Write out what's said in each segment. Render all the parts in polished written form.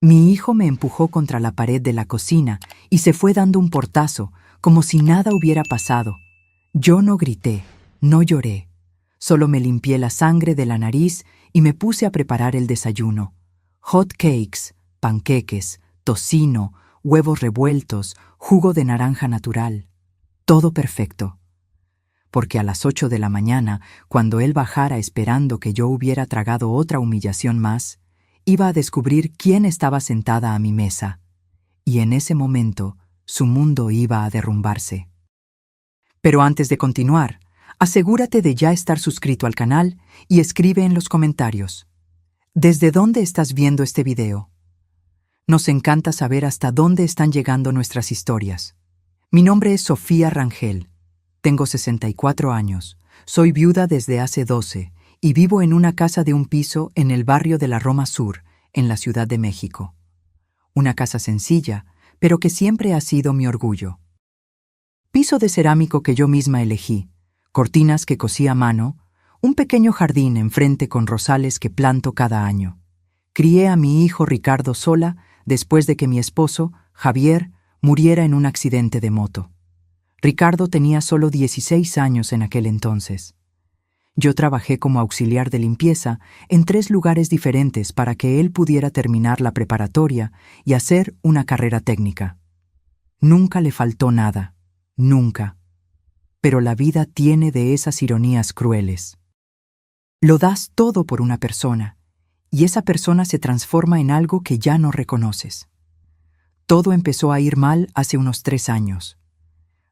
Mi hijo me empujó contra la pared de la cocina y se fue dando un portazo, como si nada hubiera pasado. Yo no grité, no lloré. Solo me limpié la sangre de la nariz y me puse a preparar el desayuno. Hot cakes, panqueques, tocino, huevos revueltos, jugo de naranja natural. Todo perfecto. Porque a las 8 de la mañana, cuando él bajara esperando que yo hubiera tragado otra humillación más, iba a descubrir quién estaba sentada a mi mesa. Y en ese momento, su mundo iba a derrumbarse. Pero antes de continuar, asegúrate de ya estar suscrito al canal y escribe en los comentarios: ¿desde dónde estás viendo este video? Nos encanta saber hasta dónde están llegando nuestras historias. Mi nombre es Sofía Rangel. Tengo 64 años, soy viuda desde hace 12 y vivo en una casa de un piso en el barrio de la Roma Sur, en la Ciudad de México. Una casa sencilla, pero que siempre ha sido mi orgullo. Piso de cerámico que yo misma elegí, cortinas que cosí a mano, un pequeño jardín enfrente con rosales que planto cada año. Crié a mi hijo Ricardo sola después de que mi esposo, Javier, muriera en un accidente de moto. Ricardo tenía solo 16 años en aquel entonces. Yo trabajé como auxiliar de limpieza en 3 lugares diferentes para que él pudiera terminar la preparatoria y hacer una carrera técnica. Nunca le faltó nada, nunca. Pero la vida tiene de esas ironías crueles. Lo das todo por una persona, y esa persona se transforma en algo que ya no reconoces. Todo empezó a ir mal hace unos 3 años.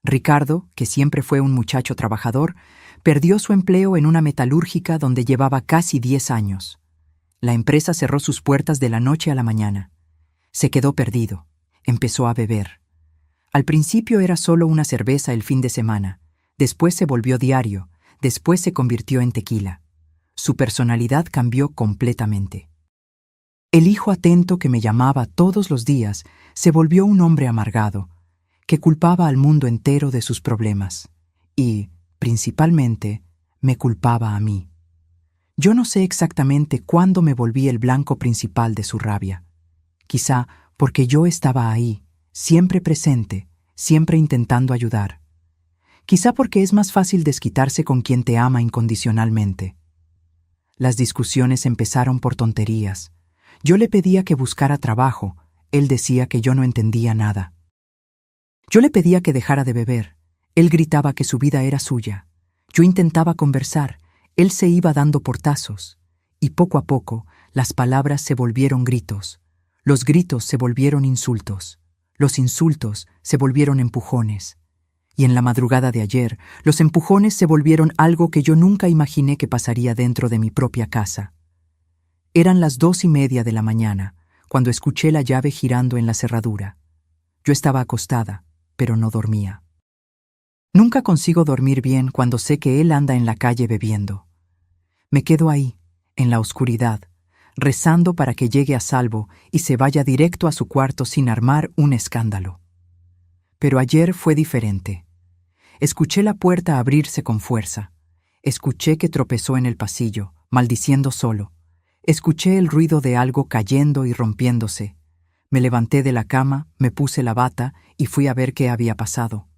Ricardo, que siempre fue un muchacho trabajador, perdió su empleo en una metalúrgica donde llevaba casi 10 años. La empresa cerró sus puertas de la noche a la mañana. Se quedó perdido. Empezó a beber. Al principio era solo una cerveza el fin de semana. Después se volvió diario. Después se convirtió en tequila. Su personalidad cambió completamente. El hijo atento que me llamaba todos los días se volvió un hombre amargado, que culpaba al mundo entero de sus problemas. Y, principalmente, me culpaba a mí. Yo no sé exactamente cuándo me volví el blanco principal de su rabia. Quizá porque yo estaba ahí, siempre presente, siempre intentando ayudar. Quizá porque es más fácil desquitarse con quien te ama incondicionalmente. Las discusiones empezaron por tonterías. Yo le pedía que buscara trabajo, él decía que yo no entendía nada. Yo le pedía que dejara de beber, él gritaba que su vida era suya. Yo intentaba conversar, él se iba dando portazos. Y poco a poco, las palabras se volvieron gritos. Los gritos se volvieron insultos. Los insultos se volvieron empujones. Y en la madrugada de ayer, los empujones se volvieron algo que yo nunca imaginé que pasaría dentro de mi propia casa. Eran las 2:30 de la mañana, cuando escuché la llave girando en la cerradura. Yo estaba acostada, pero no dormía. Nunca consigo dormir bien cuando sé que él anda en la calle bebiendo. Me quedo ahí, en la oscuridad, rezando para que llegue a salvo y se vaya directo a su cuarto sin armar un escándalo. Pero ayer fue diferente. Escuché la puerta abrirse con fuerza. Escuché que tropezó en el pasillo, maldiciendo solo. Escuché el ruido de algo cayendo y rompiéndose. Me levanté de la cama, me puse la bata y fui a ver qué había pasado.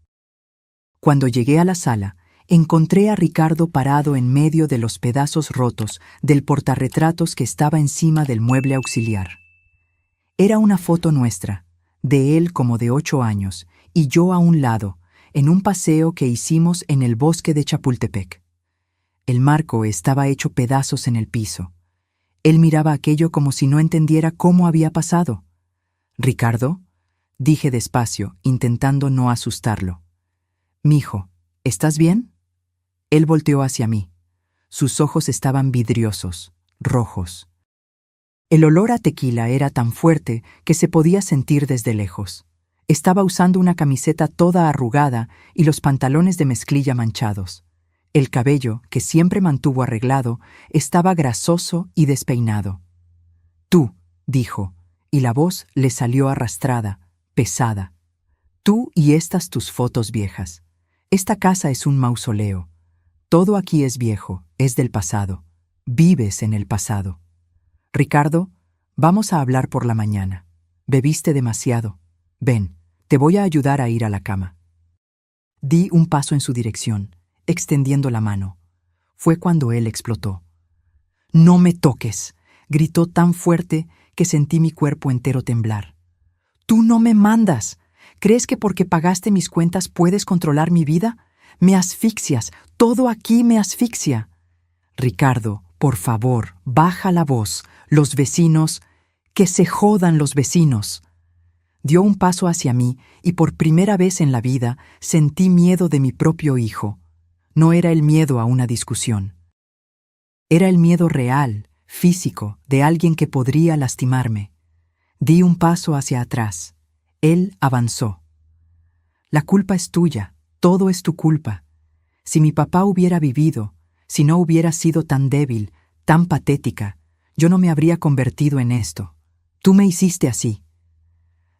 Cuando llegué a la sala, encontré a Ricardo parado en medio de los pedazos rotos del portarretratos que estaba encima del mueble auxiliar. Era una foto nuestra, de él como de 8 años, y yo a un lado, en un paseo que hicimos en el bosque de Chapultepec. El marco estaba hecho pedazos en el piso. Él miraba aquello como si no entendiera cómo había pasado. «¿Ricardo?», dije despacio, intentando no asustarlo. «Mijo, ¿estás bien?». Él volteó hacia mí. Sus ojos estaban vidriosos, rojos. El olor a tequila era tan fuerte que se podía sentir desde lejos. Estaba usando una camiseta toda arrugada y los pantalones de mezclilla manchados. El cabello, que siempre mantuvo arreglado, estaba grasoso y despeinado. «Tú», dijo, y la voz le salió arrastrada, pesada. «Tú y estas tus fotos viejas. Esta casa es un mausoleo. Todo aquí es viejo, es del pasado. Vives en el pasado. Ricardo, Vamos a hablar por la mañana. Bebiste demasiado. Ven, te voy a ayudar a ir a la cama. Di un paso en su dirección, extendiendo la mano. Fue cuando él explotó. «¡No me toques!», gritó tan fuerte que sentí mi cuerpo entero temblar. «¡Tú no me mandas! ¿Crees que porque pagaste mis cuentas puedes controlar mi vida? Me asfixias, todo aquí me asfixia». «Ricardo, por favor, baja la voz. Los vecinos... ¡Que se jodan los vecinos!». Dio un paso hacia mí y por primera vez en la vida sentí miedo de mi propio hijo. No era el miedo a una discusión. Era el miedo real, físico, de alguien que podría lastimarme. Di un paso hacia atrás. Él avanzó. «La culpa es tuya, todo es tu culpa. Si mi papá hubiera vivido, si no hubiera sido tan débil, tan patética, yo no me habría convertido en esto. Tú me hiciste así».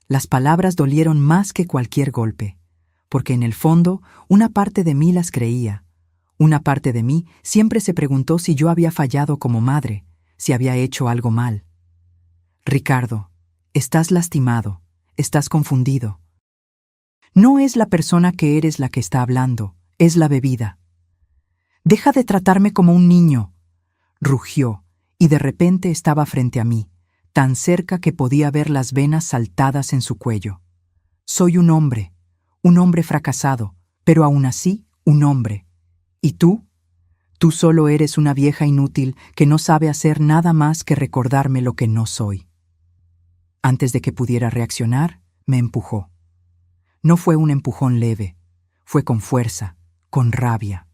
Las palabras dolieron más que cualquier golpe, porque en el fondo una parte de mí las creía. Una parte de mí siempre se preguntó si yo había fallado como madre, si había hecho algo mal. «Ricardo, estás lastimado, estás confundido. No es la persona que eres la que está hablando, es la bebida. Deja de tratarme como un niño», rugió, y de repente estaba frente a mí, tan cerca que podía ver las venas saltadas en su cuello. «Soy un hombre fracasado, pero aún así un hombre. ¿Y tú? Tú solo eres una vieja inútil que no sabe hacer nada más que recordarme lo que no soy». Antes de que pudiera reaccionar, me empujó. No fue un empujón leve, fue con fuerza, con rabia.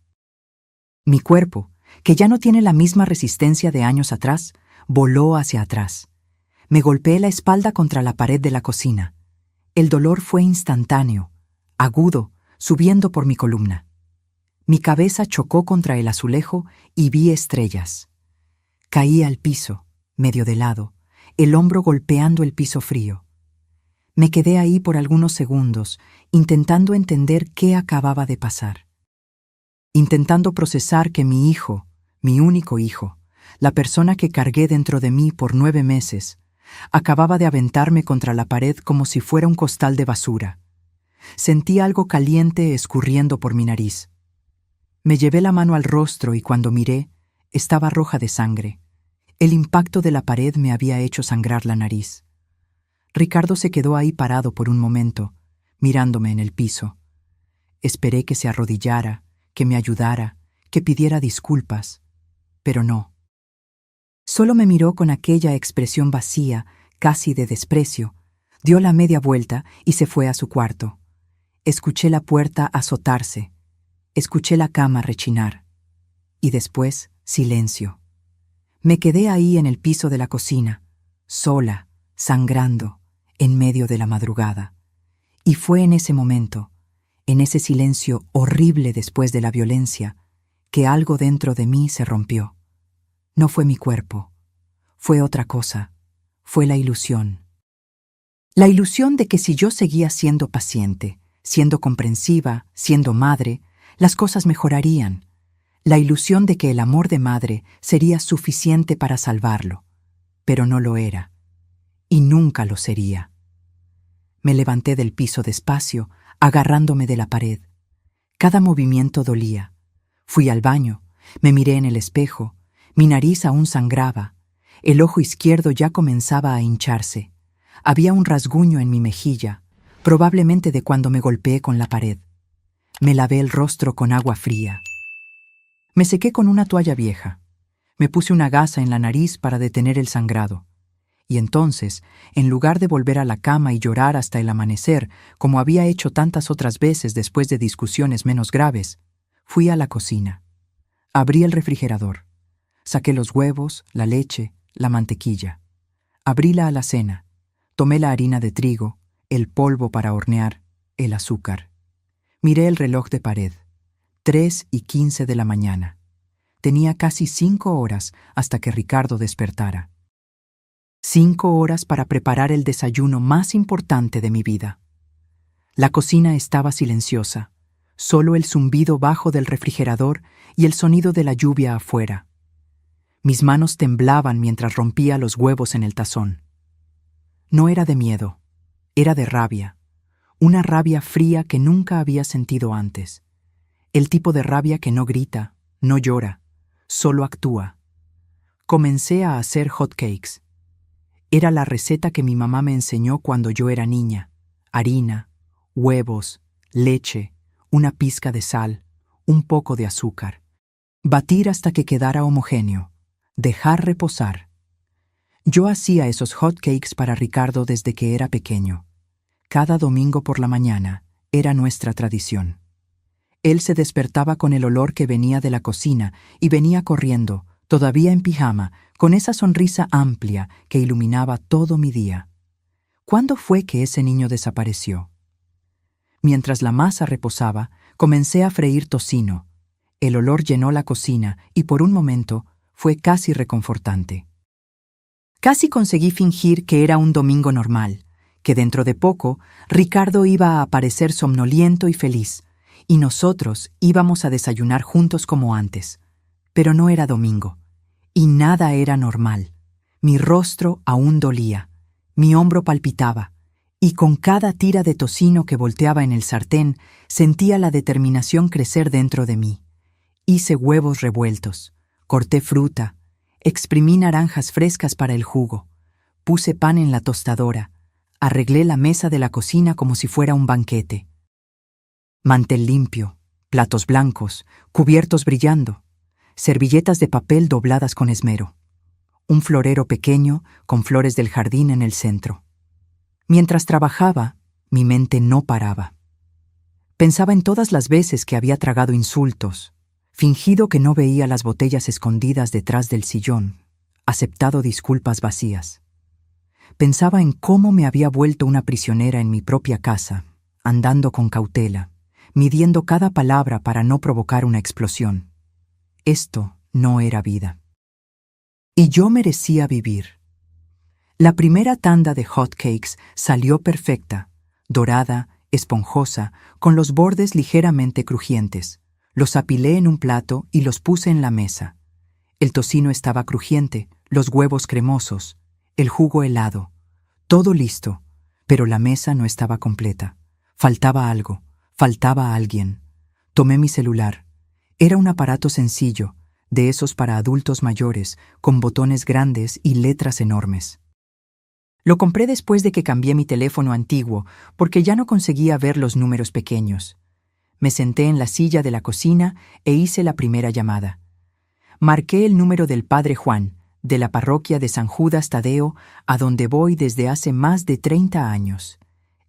Mi cuerpo, que ya no tiene la misma resistencia de años atrás, voló hacia atrás. Me golpeé la espalda contra la pared de la cocina. El dolor fue instantáneo, agudo, subiendo por mi columna. Mi cabeza chocó contra el azulejo y vi estrellas. Caí al piso, medio de lado, el hombro golpeando el piso frío. Me quedé ahí por algunos segundos, intentando entender qué acababa de pasar. Intentando procesar que mi hijo, mi único hijo, la persona que cargué dentro de mí por 9 meses, acababa de aventarme contra la pared como si fuera un costal de basura. Sentí algo caliente escurriendo por mi nariz. Me llevé la mano al rostro y cuando miré, estaba roja de sangre. El impacto de la pared me había hecho sangrar la nariz. Ricardo se quedó ahí parado por un momento, mirándome en el piso. Esperé que se arrodillara, que me ayudara, que pidiera disculpas, pero no. Solo me miró con aquella expresión vacía, casi de desprecio, dio la media vuelta y se fue a su cuarto. Escuché la puerta azotarse, escuché la cama rechinar, y después silencio. Me quedé ahí en el piso de la cocina, sola, sangrando, en medio de la madrugada. Y fue en ese momento, en ese silencio horrible después de la violencia, que algo dentro de mí se rompió. No fue mi cuerpo, fue otra cosa, fue la ilusión. La ilusión de que si yo seguía siendo paciente, siendo comprensiva, siendo madre, las cosas mejorarían. La ilusión de que el amor de madre sería suficiente para salvarlo. Pero no lo era. Y nunca lo sería. Me levanté del piso despacio, agarrándome de la pared. Cada movimiento dolía. Fui al baño, me miré en el espejo, mi nariz aún sangraba, el ojo izquierdo ya comenzaba a hincharse. Había un rasguño en mi mejilla, probablemente de cuando me golpeé con la pared. Me lavé el rostro con agua fría. Me sequé con una toalla vieja. Me puse una gasa en la nariz para detener el sangrado. Y entonces, en lugar de volver a la cama y llorar hasta el amanecer, como había hecho tantas otras veces después de discusiones menos graves, fui a la cocina. Abrí el refrigerador. Saqué los huevos, la leche, la mantequilla. Abrí la alacena. Tomé la harina de trigo, el polvo para hornear, el azúcar. Miré el reloj de pared. 3:15 de la mañana. Tenía casi 5 horas hasta que Ricardo despertara. 5 horas para preparar el desayuno más importante de mi vida. La cocina estaba silenciosa, solo el zumbido bajo del refrigerador y el sonido de la lluvia afuera. Mis manos temblaban mientras rompía los huevos en el tazón. No era de miedo, era de rabia. Una rabia fría que nunca había sentido antes. El tipo de rabia que no grita, no llora, solo actúa. Comencé a hacer hot cakes. Era la receta que mi mamá me enseñó cuando yo era niña. Harina, huevos, leche, una pizca de sal, un poco de azúcar. Batir hasta que quedara homogéneo. Dejar reposar. Yo hacía esos hot cakes para Ricardo desde que era pequeño. Cada domingo por la mañana era nuestra tradición. Él se despertaba con el olor que venía de la cocina y venía corriendo, todavía en pijama, con esa sonrisa amplia que iluminaba todo mi día. ¿Cuándo fue que ese niño desapareció? Mientras la masa reposaba, comencé a freír tocino. El olor llenó la cocina y por un momento fue casi reconfortante. Casi conseguí fingir que era un domingo normal, que dentro de poco Ricardo iba a aparecer somnoliento y feliz, y nosotros íbamos a desayunar juntos como antes. Pero no era domingo, y nada era normal. Mi rostro aún dolía, mi hombro palpitaba, y con cada tira de tocino que volteaba en el sartén sentía la determinación crecer dentro de mí. Hice huevos revueltos, corté fruta, exprimí naranjas frescas para el jugo, puse pan en la tostadora, arreglé la mesa de la cocina como si fuera un banquete. Mantel limpio, platos blancos, cubiertos brillando, servilletas de papel dobladas con esmero, un florero pequeño con flores del jardín en el centro. Mientras trabajaba, mi mente no paraba. Pensaba en todas las veces que había tragado insultos, fingido que no veía las botellas escondidas detrás del sillón, aceptado disculpas vacías. Pensaba en cómo me había vuelto una prisionera en mi propia casa, andando con cautela, midiendo cada palabra para no provocar una explosión. Esto no era vida. Y yo merecía vivir. La primera tanda de hot cakes salió perfecta, dorada, esponjosa, con los bordes ligeramente crujientes. Los apilé en un plato y los puse en la mesa. El tocino estaba crujiente, los huevos cremosos, el jugo helado. Todo listo, pero la mesa no estaba completa. Faltaba algo, faltaba alguien. Tomé mi celular. Era un aparato sencillo, de esos para adultos mayores, con botones grandes y letras enormes. Lo compré después de que cambié mi teléfono antiguo, porque ya no conseguía ver los números pequeños. Me senté en la silla de la cocina e hice la primera llamada. Marqué el número del Padre Juan, de la parroquia de San Judas Tadeo, a donde voy desde hace más de 30 años.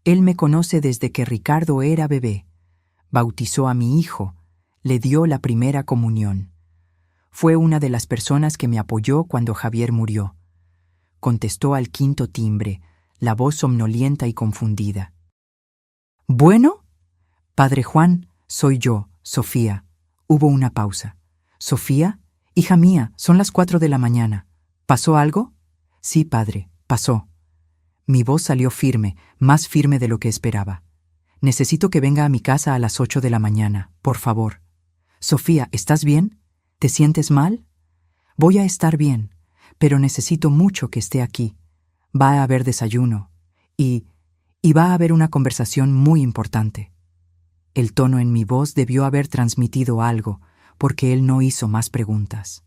Él me conoce desde que Ricardo era bebé. Bautizó a mi hijo, le dio la primera comunión. Fue una de las personas que me apoyó cuando Javier murió. Contestó al quinto timbre, la voz somnolienta y confundida. ¿Bueno? Padre Juan, soy yo, Sofía. Hubo una pausa. ¿Sofía? Hija mía, son las 4 de la mañana. ¿Pasó algo? Sí, padre, pasó. Mi voz salió firme, más firme de lo que esperaba. Necesito que venga a mi casa a las 8 de la mañana, por favor. Sofía, ¿estás bien? ¿Te sientes mal? Voy a estar bien, pero necesito mucho que esté aquí. Va a haber desayuno y va a haber una conversación muy importante. El tono en mi voz debió haber transmitido algo, porque él no hizo más preguntas.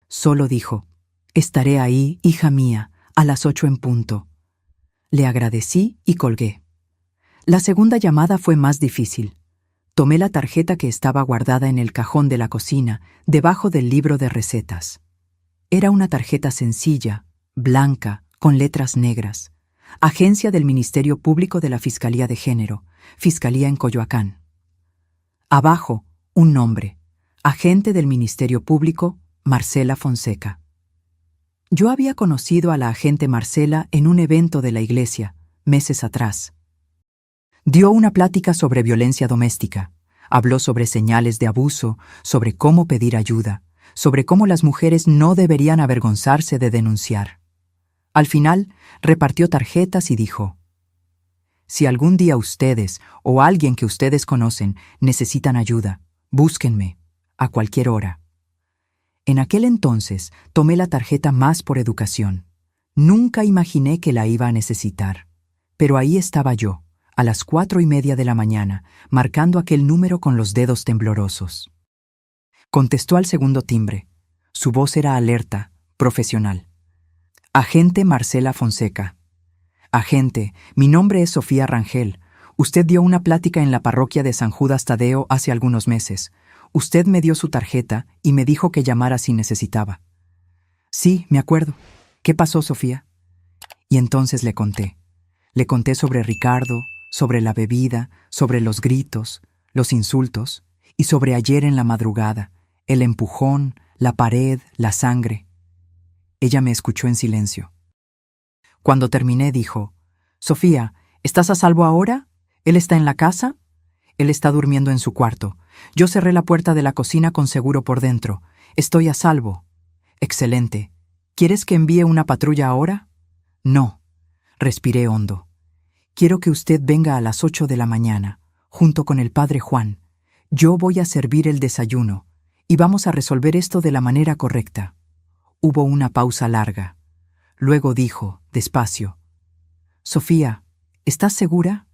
Solo dijo, «Estaré ahí, hija mía, a las 8 en punto». Le agradecí y colgué. La segunda llamada fue más difícil. Tomé la tarjeta que estaba guardada en el cajón de la cocina, debajo del libro de recetas. Era una tarjeta sencilla, blanca, con letras negras. Agencia del Ministerio Público de la Fiscalía de Género, Fiscalía en Coyoacán. Abajo, un nombre. Agente del Ministerio Público, Marcela Fonseca. Yo había conocido a la agente Marcela en un evento de la iglesia, meses atrás. Dio una plática sobre violencia doméstica. Habló sobre señales de abuso, sobre cómo pedir ayuda, sobre cómo las mujeres no deberían avergonzarse de denunciar. Al final, repartió tarjetas y dijo, «Si algún día ustedes o alguien que ustedes conocen necesitan ayuda, búsquenme, a cualquier hora». En aquel entonces tomé la tarjeta más por educación. Nunca imaginé que la iba a necesitar. Pero ahí estaba yo, a las 4:30 de la mañana, marcando aquel número con los dedos temblorosos. Contestó al segundo timbre. Su voz era alerta, profesional. Agente Marcela Fonseca. Agente, mi nombre es Sofía Rangel. Usted dio una plática en la parroquia de San Judas Tadeo hace algunos meses. Usted me dio su tarjeta y me dijo que llamara si necesitaba. Sí, me acuerdo. ¿Qué pasó, Sofía? Y entonces le conté. Le conté sobre Ricardo, sobre la bebida, sobre los gritos, los insultos, y sobre ayer en la madrugada, el empujón, la pared, la sangre. Ella me escuchó en silencio. Cuando terminé, dijo: Sofía, ¿estás a salvo ahora? ¿Él está en la casa? Él está durmiendo en su cuarto. Yo cerré la puerta de la cocina con seguro por dentro. Estoy a salvo. Excelente. ¿Quieres que envíe una patrulla ahora? No. Respiré hondo. Quiero que usted venga a las 8 de la mañana, junto con el padre Juan. Yo voy a servir el desayuno, y vamos a resolver esto de la manera correcta. Hubo una pausa larga. Luego dijo, despacio: Sofía, ¿estás segura?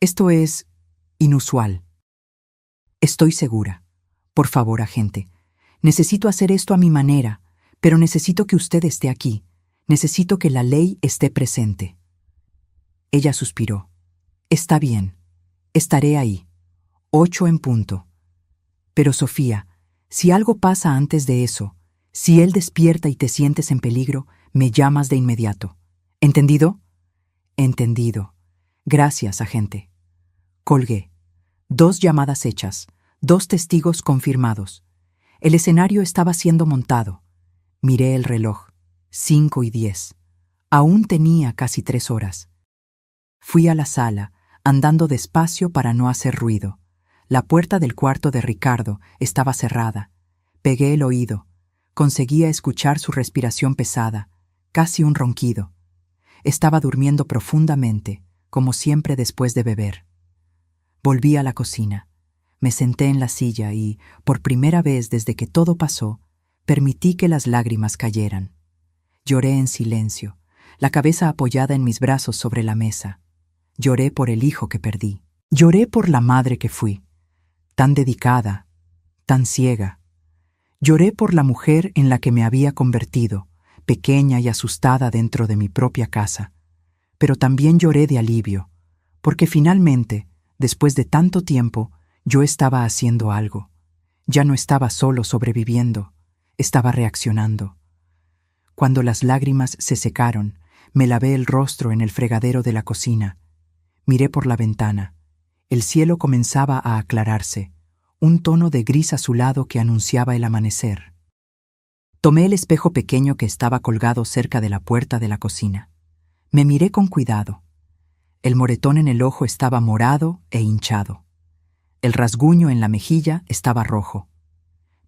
Esto es inusual. Estoy segura. Por favor, agente. Necesito hacer esto a mi manera, pero necesito que usted esté aquí. Necesito que la ley esté presente. Ella suspiró. Está bien. Estaré ahí. 8 en punto. Pero Sofía, si algo pasa antes de eso, si él despierta y te sientes en peligro, me llamas de inmediato. ¿Entendido? Entendido. Gracias, agente. Colgué. 2 llamadas hechas, 2 testigos confirmados. El escenario estaba siendo montado. Miré el reloj. 5:10. Aún tenía casi 3 horas. Fui a la sala, andando despacio para no hacer ruido. La puerta del cuarto de Ricardo estaba cerrada. Pegué el oído. Conseguía escuchar su respiración pesada, casi un ronquido. Estaba durmiendo profundamente, como siempre después de beber. Volví a la cocina. Me senté en la silla y, por primera vez desde que todo pasó, permití que las lágrimas cayeran. Lloré en silencio, la cabeza apoyada en mis brazos sobre la mesa. Lloré por el hijo que perdí. Lloré por la madre que fui, tan dedicada, tan ciega. Lloré por la mujer en la que me había convertido, pequeña y asustada dentro de mi propia casa. Pero también lloré de alivio, porque finalmente, después de tanto tiempo, yo estaba haciendo algo. Ya no estaba solo sobreviviendo, estaba reaccionando. Cuando las lágrimas se secaron, me lavé el rostro en el fregadero de la cocina. Miré por la ventana. El cielo comenzaba a aclararse, un tono de gris azulado que anunciaba el amanecer. Tomé el espejo pequeño que estaba colgado cerca de la puerta de la cocina. Me miré con cuidado. El moretón en el ojo estaba morado e hinchado. El rasguño en la mejilla estaba rojo.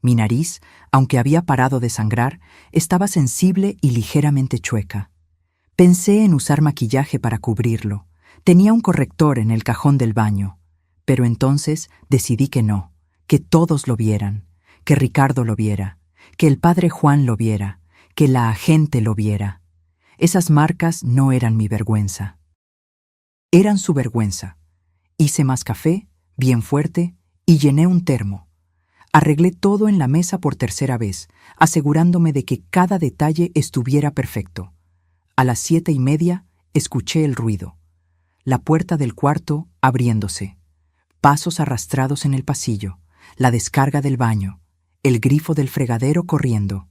Mi nariz, aunque había parado de sangrar, estaba sensible y ligeramente chueca. Pensé en usar maquillaje para cubrirlo. Tenía un corrector en el cajón del baño. Pero entonces decidí que no, que todos lo vieran, que Ricardo lo viera, que el padre Juan lo viera, que la agente lo viera. Esas marcas no eran mi vergüenza. Eran su vergüenza. Hice más café, bien fuerte, y llené un termo. Arreglé todo en la mesa por tercera vez, asegurándome de que cada detalle estuviera perfecto. A las 7:30 escuché el ruido. La puerta del cuarto abriéndose. Pasos arrastrados en el pasillo, la descarga del baño, el grifo del fregadero corriendo.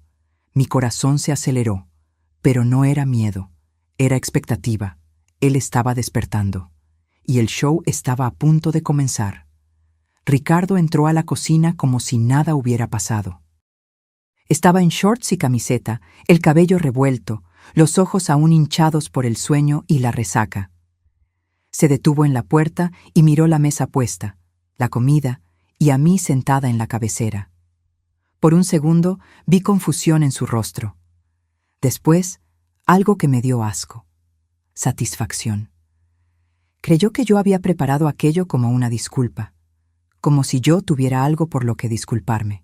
Mi corazón se aceleró, pero no era miedo, era expectativa. Él estaba despertando, y el show estaba a punto de comenzar. Ricardo entró a la cocina como si nada hubiera pasado. Estaba en shorts y camiseta, el cabello revuelto, los ojos aún hinchados por el sueño y la resaca. Se detuvo en la puerta y miró la mesa puesta, la comida, y a mí sentada en la cabecera. Por un segundo vi confusión en su rostro. Después, algo que me dio asco. Satisfacción. Creyó que yo había preparado aquello como una disculpa, como si yo tuviera algo por lo que disculparme.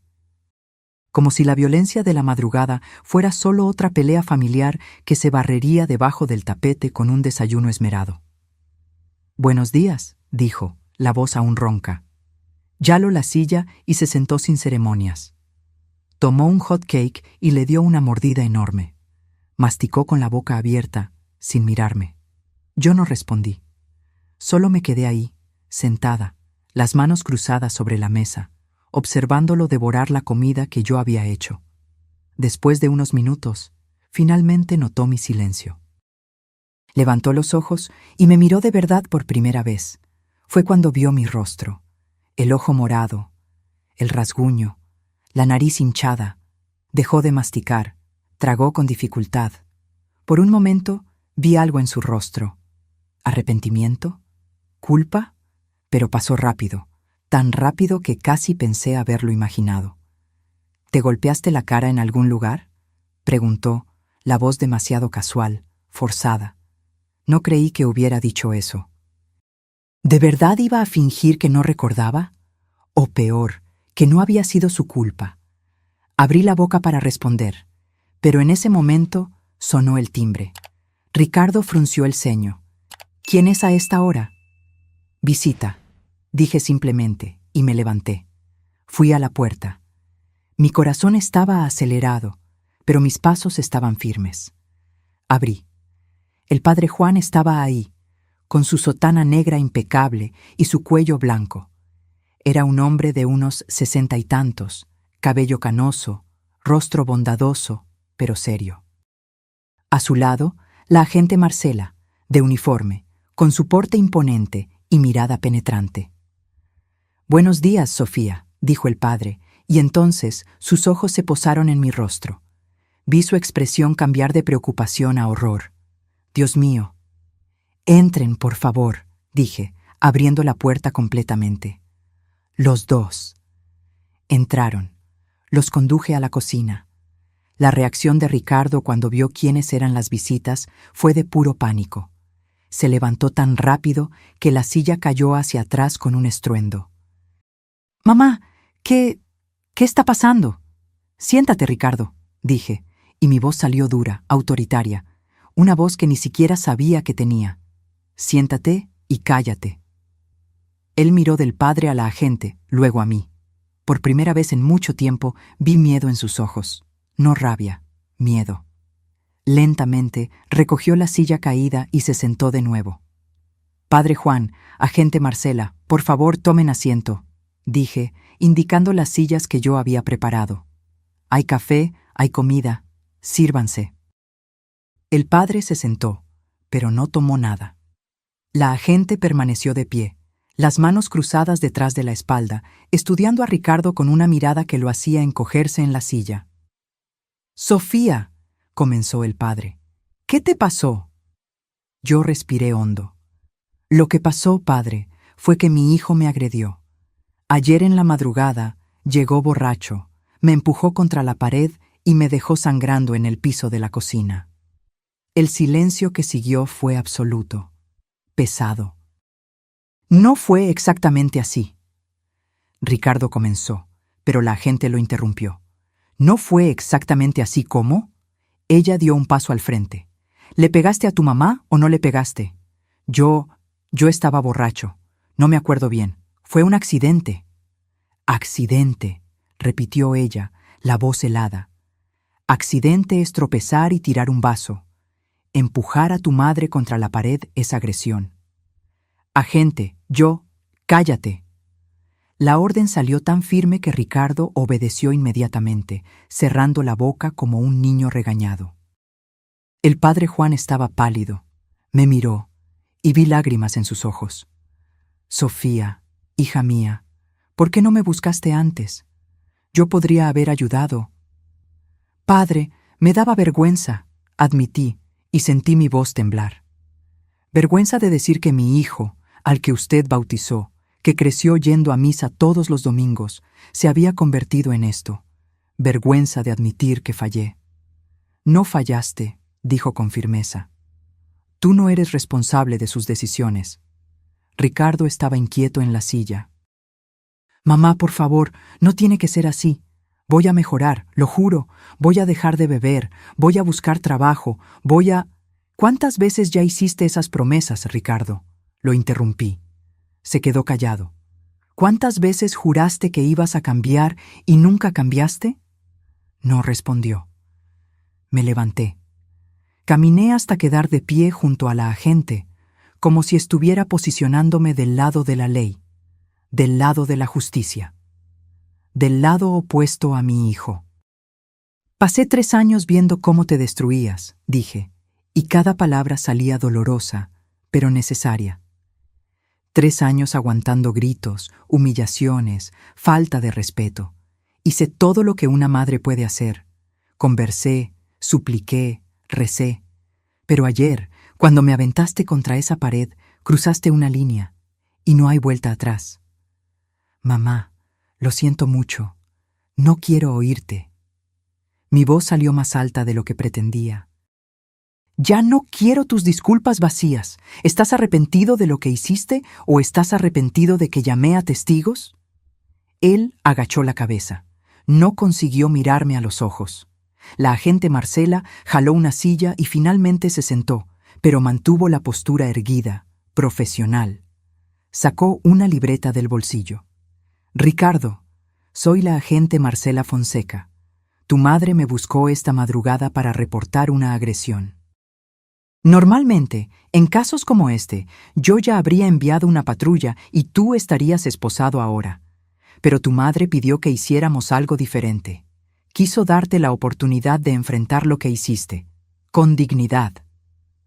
como si la violencia de la madrugada fuera solo otra pelea familiar que se barrería debajo del tapete con un desayuno esmerado. «Buenos días», dijo, la voz aún ronca. Jaló la silla y se sentó sin ceremonias. Tomó un hot cake y le dio una mordida enorme. Masticó con la boca abierta, sin mirarme. Yo no respondí. Solo me quedé ahí, sentada, las manos cruzadas sobre la mesa, observándolo devorar la comida que yo había hecho. Después de unos minutos, finalmente notó mi silencio. Levantó los ojos y me miró de verdad por primera vez. Fue cuando vio mi rostro, el ojo morado, el rasguño, la nariz hinchada. Dejó de masticar, tragó con dificultad. Por un momento vi algo en su rostro. ¿Arrepentimiento? ¿Culpa? Pero pasó rápido, tan rápido que casi pensé haberlo imaginado. ¿Te golpeaste la cara en algún lugar?, preguntó, la voz demasiado casual, forzada. No creí que hubiera dicho eso. ¿De verdad iba a fingir que no recordaba? O peor, que no había sido su culpa. Abrí la boca para responder, pero en ese momento sonó el timbre. Ricardo frunció el ceño. ¿Quién es a esta hora? Visita, dije simplemente, y me levanté. Fui a la puerta. Mi corazón estaba acelerado, pero mis pasos estaban firmes. Abrí. El padre Juan estaba ahí, con su sotana negra impecable y su cuello blanco. Era un hombre de unos 60 y tantos, cabello canoso, rostro bondadoso, pero serio. A su lado, la agente Marcela, de uniforme, con su porte imponente y mirada penetrante. «Buenos días, Sofía», dijo el padre, y entonces sus ojos se posaron en mi rostro. Vi su expresión cambiar de preocupación a horror. «Dios mío». «Entren, por favor», dije, abriendo la puerta completamente. Los dos. Entraron. Los conduje a la cocina. La reacción de Ricardo cuando vio quiénes eran las visitas fue de puro pánico. Se levantó tan rápido que la silla cayó hacia atrás con un estruendo. «Mamá, ¿qué está pasando?» «Siéntate, Ricardo», dije, y mi voz salió dura, autoritaria, una voz que ni siquiera sabía que tenía. «Siéntate y cállate». Él miró del padre a la agente, luego a mí. Por primera vez en mucho tiempo vi miedo en sus ojos. No rabia, miedo. Lentamente recogió la silla caída y se sentó de nuevo. «Padre Juan, agente Marcela, por favor tomen asiento», dije, indicando las sillas que yo había preparado. «Hay café, hay comida, sírvanse». El padre se sentó, pero no tomó nada. La agente permaneció de pie, las manos cruzadas detrás de la espalda, estudiando a Ricardo con una mirada que lo hacía encogerse en la silla. «Sofía», comenzó el padre, «¿qué te pasó?» Yo respiré hondo. «Lo que pasó, padre, fue que mi hijo me agredió. Ayer en la madrugada llegó borracho, me empujó contra la pared y me dejó sangrando en el piso de la cocina». El silencio que siguió fue absoluto, pesado. «No fue exactamente así». Ricardo comenzó, pero la agente lo interrumpió. «¿No fue exactamente así cómo?» Ella dio un paso al frente. «¿Le pegaste a tu mamá o no le pegaste?» Yo estaba borracho. No me acuerdo bien. Fue un accidente». «Accidente», repitió ella, la voz helada. «Accidente es tropezar y tirar un vaso. Empujar a tu madre contra la pared es agresión». «Agente, cállate». La orden salió tan firme que Ricardo obedeció inmediatamente, cerrando la boca como un niño regañado. El padre Juan estaba pálido. Me miró, y vi lágrimas en sus ojos. «Sofía, hija mía, ¿por qué no me buscaste antes? Yo podría haber ayudado». «Padre, me daba vergüenza», admití, y sentí mi voz temblar. «Vergüenza de decir que mi hijo, al que usted bautizó, que creció yendo a misa todos los domingos, se había convertido en esto. Vergüenza de admitir que fallé». «No fallaste», dijo con firmeza. «Tú no eres responsable de sus decisiones». Ricardo estaba inquieto en la silla. «Mamá, por favor, no tiene que ser así. Voy a mejorar, lo juro, voy a dejar de beber, voy a buscar trabajo, voy a... ¿Cuántas veces ya hiciste esas promesas, Ricardo? Lo interrumpí. Se quedó callado. ¿Cuántas veces juraste que ibas a cambiar y nunca cambiaste? No respondió. Me levanté. Caminé hasta quedar de pie junto a la agente, como si estuviera posicionándome del lado de la ley, del lado de la justicia, del lado opuesto a mi hijo. Pasé 3 años viendo cómo te destruías, dije, y cada palabra salía dolorosa, pero necesaria. 3 años aguantando gritos, humillaciones, falta de respeto. Hice todo lo que una madre puede hacer. Conversé, supliqué, recé. Pero ayer, cuando me aventaste contra esa pared, cruzaste una línea, y no hay vuelta atrás. Mamá, lo siento mucho. No quiero oírte. Mi voz salió más alta de lo que pretendía. Ya no quiero tus disculpas vacías. ¿Estás arrepentido de lo que hiciste o estás arrepentido de que llamé a testigos? Él agachó la cabeza. No consiguió mirarme a los ojos. La agente Marcela jaló una silla y finalmente se sentó, pero mantuvo la postura erguida, profesional. Sacó una libreta del bolsillo. Ricardo, soy la agente Marcela Fonseca. Tu madre me buscó esta madrugada para reportar una agresión. Normalmente, en casos como este, yo ya habría enviado una patrulla y tú estarías esposado ahora. Pero tu madre pidió que hiciéramos algo diferente. Quiso darte la oportunidad de enfrentar lo que hiciste, con dignidad.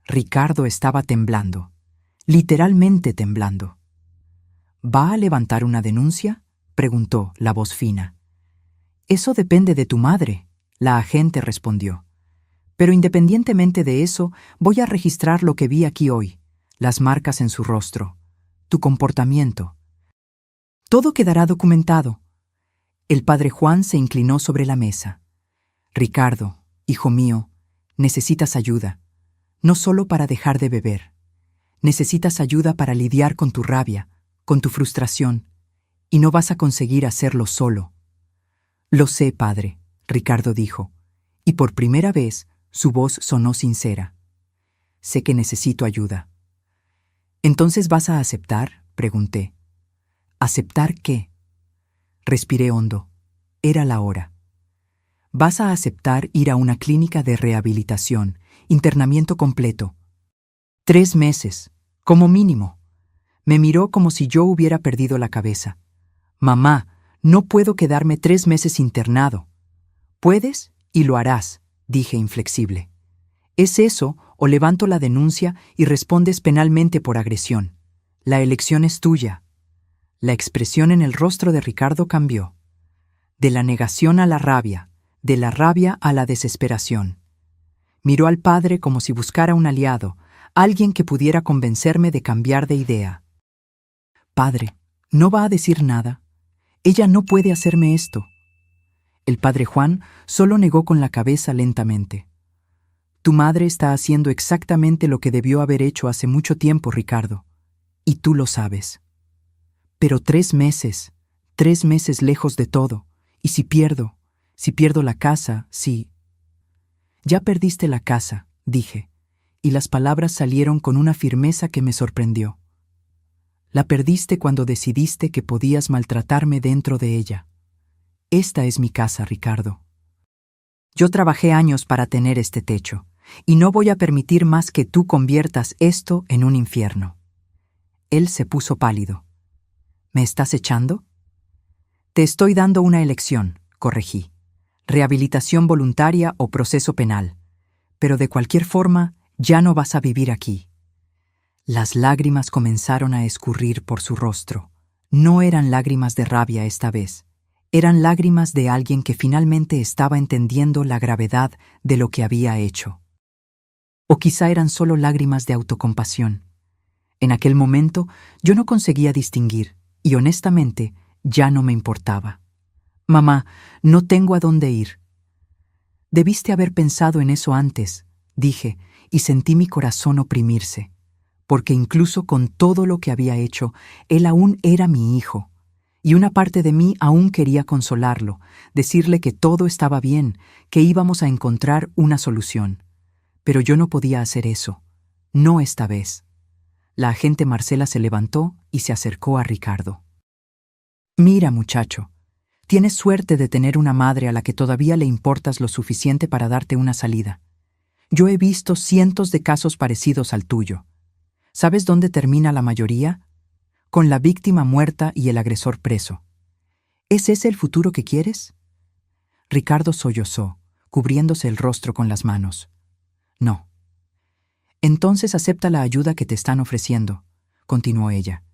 Ricardo estaba temblando, literalmente temblando. ¿Va a levantar una denuncia?, preguntó la voz fina. Eso depende de tu madre, la agente respondió. Pero independientemente de eso, voy a registrar lo que vi aquí hoy, las marcas en su rostro, tu comportamiento. Todo quedará documentado. El padre Juan se inclinó sobre la mesa. Ricardo, hijo mío, necesitas ayuda, no solo para dejar de beber. Necesitas ayuda para lidiar con tu rabia, con tu frustración, y no vas a conseguir hacerlo solo. Lo sé, padre, Ricardo dijo, y por primera vez su voz sonó sincera. Sé que necesito ayuda. ¿Entonces vas a aceptar?, pregunté. ¿Aceptar qué? Respiré hondo. Era la hora. Vas a aceptar ir a una clínica de rehabilitación, internamiento completo. 3 meses, como mínimo. Me miró como si yo hubiera perdido la cabeza. Mamá, no puedo quedarme 3 meses internado. Puedes y lo harás, dije inflexible. ¿Es eso o levanto la denuncia y respondes penalmente por agresión? La elección es tuya. La expresión en el rostro de Ricardo cambió. De la negación a la rabia, de la rabia a la desesperación. Miró al padre como si buscara un aliado, alguien que pudiera convencerme de cambiar de idea. Padre, ¿no va a decir nada? Ella no puede hacerme esto. El padre Juan solo negó con la cabeza lentamente. Tu madre está haciendo exactamente lo que debió haber hecho hace mucho tiempo, Ricardo. Y tú lo sabes. Pero 3 meses, 3 meses lejos de todo. ¿Y si pierdo la casa, si... Ya perdiste la casa, dije, y las palabras salieron con una firmeza que me sorprendió. La perdiste cuando decidiste que podías maltratarme dentro de ella. Esta es mi casa, Ricardo. Yo trabajé años para tener este techo, y no voy a permitir más que tú conviertas esto en un infierno. Él se puso pálido. ¿Me estás echando? Te estoy dando una elección, corregí. Rehabilitación voluntaria o proceso penal. Pero de cualquier forma, ya no vas a vivir aquí. Las lágrimas comenzaron a escurrir por su rostro. No eran lágrimas de rabia esta vez. Eran lágrimas de alguien que finalmente estaba entendiendo la gravedad de lo que había hecho. O quizá eran solo lágrimas de autocompasión. En aquel momento yo no conseguía distinguir, y honestamente ya no me importaba. Mamá, no tengo a dónde ir. Debiste haber pensado en eso antes, dije, y sentí mi corazón oprimirse, porque incluso con todo lo que había hecho, él aún era mi hijo, Y una parte de mí aún quería consolarlo, decirle que todo estaba bien, que íbamos a encontrar una solución. Pero yo no podía hacer eso. No esta vez. La agente Marcela se levantó y se acercó a Ricardo. Mira, muchacho, tienes suerte de tener una madre a la que todavía le importas lo suficiente para darte una salida. Yo he visto cientos de casos parecidos al tuyo. ¿Sabes dónde termina la mayoría? Con la víctima muerta y el agresor preso. ¿Es ese el futuro que quieres? Ricardo sollozó, cubriéndose el rostro con las manos. No. Entonces acepta la ayuda que te están ofreciendo, continuó ella.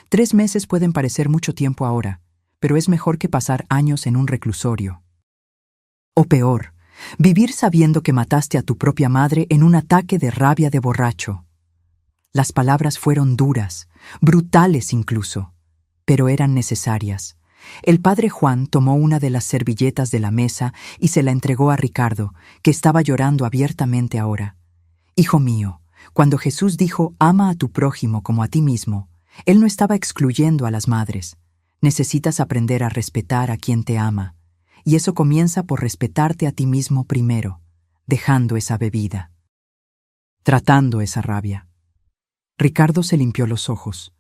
3 meses pueden parecer mucho tiempo ahora, pero es mejor que pasar años en un reclusorio. O peor, vivir sabiendo que mataste a tu propia madre en un ataque de rabia de borracho. Las palabras fueron duras, brutales incluso, pero eran necesarias. El padre Juan tomó una de las servilletas de la mesa y se la entregó a Ricardo, que estaba llorando abiertamente ahora. Hijo mío, cuando Jesús dijo «ama a tu prójimo como a ti mismo», Él no estaba excluyendo a las madres. Necesitas aprender a respetar a quien te ama, y eso comienza por respetarte a ti mismo primero, dejando esa bebida, tratando esa rabia. Ricardo se limpió los ojos.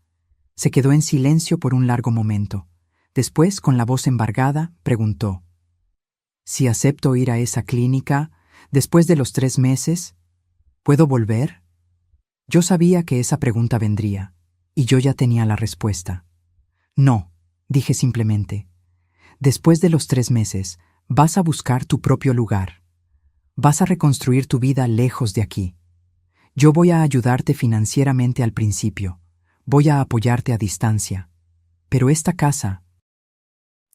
Se quedó en silencio por un largo momento. Después, con la voz embargada, preguntó: «Si acepto ir a esa clínica, después de los 3 meses, ¿puedo volver?» Yo sabía que esa pregunta vendría, y yo ya tenía la respuesta. «No», dije simplemente. «Después de los 3 meses, vas a buscar tu propio lugar. Vas a reconstruir tu vida lejos de aquí. Yo voy a ayudarte financieramente al principio. Voy a apoyarte a distancia. Pero esta casa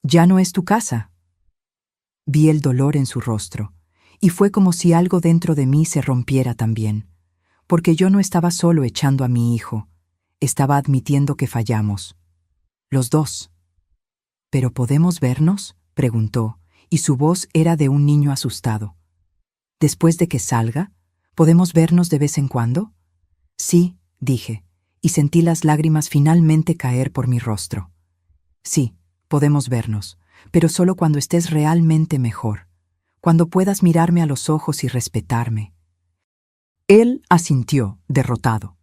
ya no es tu casa». Vi el dolor en su rostro, y fue como si algo dentro de mí se rompiera también, porque yo no estaba solo echando a mi hijo, estaba admitiendo que fallamos. Los dos. «¿Pero podemos vernos?», preguntó, y su voz era de un niño asustado. «¿Después de que salga, podemos vernos de vez en cuando?» «Sí», dije, y sentí las lágrimas finalmente caer por mi rostro. «Sí, podemos vernos, pero solo cuando estés realmente mejor, cuando puedas mirarme a los ojos y respetarme». Él asintió, derrotado.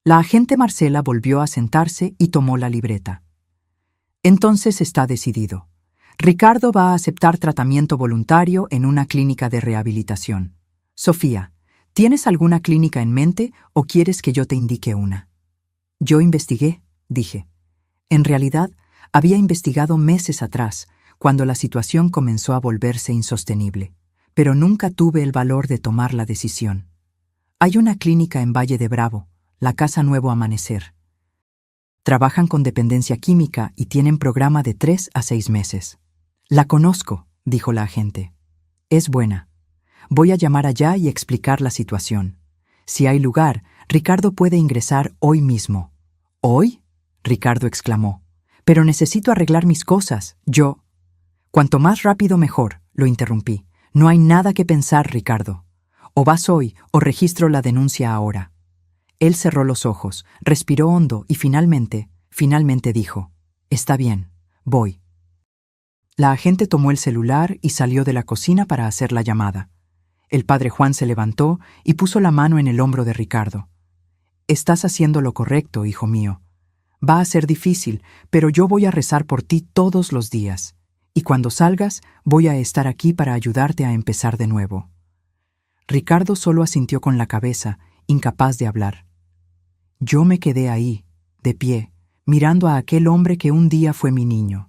La agente Marcela volvió a sentarse y tomó la libreta. «Entonces está decidido. Ricardo va a aceptar tratamiento voluntario en una clínica de rehabilitación. Sofía, ¿tienes alguna clínica en mente o quieres que yo te indique una?» «Yo investigué», dije. En realidad, había investigado meses atrás, cuando la situación comenzó a volverse insostenible, pero nunca tuve el valor de tomar la decisión. Hay una clínica en Valle de Bravo, la Casa Nuevo Amanecer. Trabajan con dependencia química y tienen programa de 3 a 6 meses. «La conozco», dijo la agente. «Es buena. Voy a llamar allá y explicar la situación. Si hay lugar, Ricardo puede ingresar hoy mismo». «¿Hoy?», Ricardo exclamó. «Pero necesito arreglar mis cosas. Yo...» «Cuanto más rápido mejor», lo interrumpí. «No hay nada que pensar, Ricardo. O vas hoy o registro la denuncia ahora». Él cerró los ojos, respiró hondo y finalmente dijo: «Está bien, voy». La agente tomó el celular y salió de la cocina para hacer la llamada. El padre Juan se levantó y puso la mano en el hombro de Ricardo. «Estás haciendo lo correcto, hijo mío. Va a ser difícil, pero yo voy a rezar por ti todos los días. Y cuando salgas, voy a estar aquí para ayudarte a empezar de nuevo». Ricardo solo asintió con la cabeza, incapaz de hablar. Yo me quedé ahí, de pie, mirando a aquel hombre que un día fue mi niño.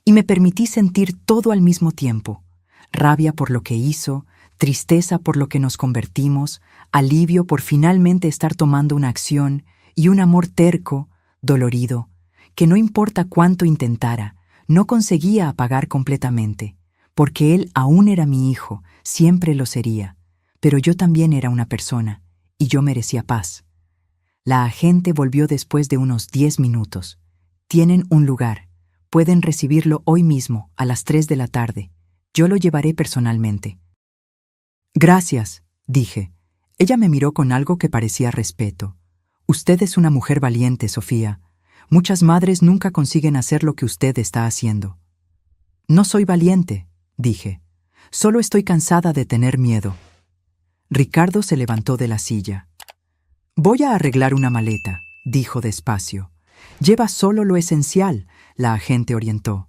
Y me permití sentir todo al mismo tiempo: rabia por lo que hizo, tristeza por lo que nos convertimos, alivio por finalmente estar tomando una acción y un amor terco, dolorido, que no importa cuánto intentara, no conseguía apagar completamente, porque él aún era mi hijo, siempre lo sería, pero yo también era una persona, y yo merecía paz. La agente volvió después de unos 10 minutos. «Tienen un lugar. Pueden recibirlo hoy mismo, a las 3 de la tarde. Yo lo llevaré personalmente». «Gracias», dije. Ella me miró con algo que parecía respeto. «Usted es una mujer valiente, Sofía. Muchas madres nunca consiguen hacer lo que usted está haciendo. No soy valiente, dije. Solo estoy cansada de tener miedo. Ricardo se levantó de la silla. Voy a arreglar una maleta, dijo despacio. Lleva solo lo esencial, la agente orientó.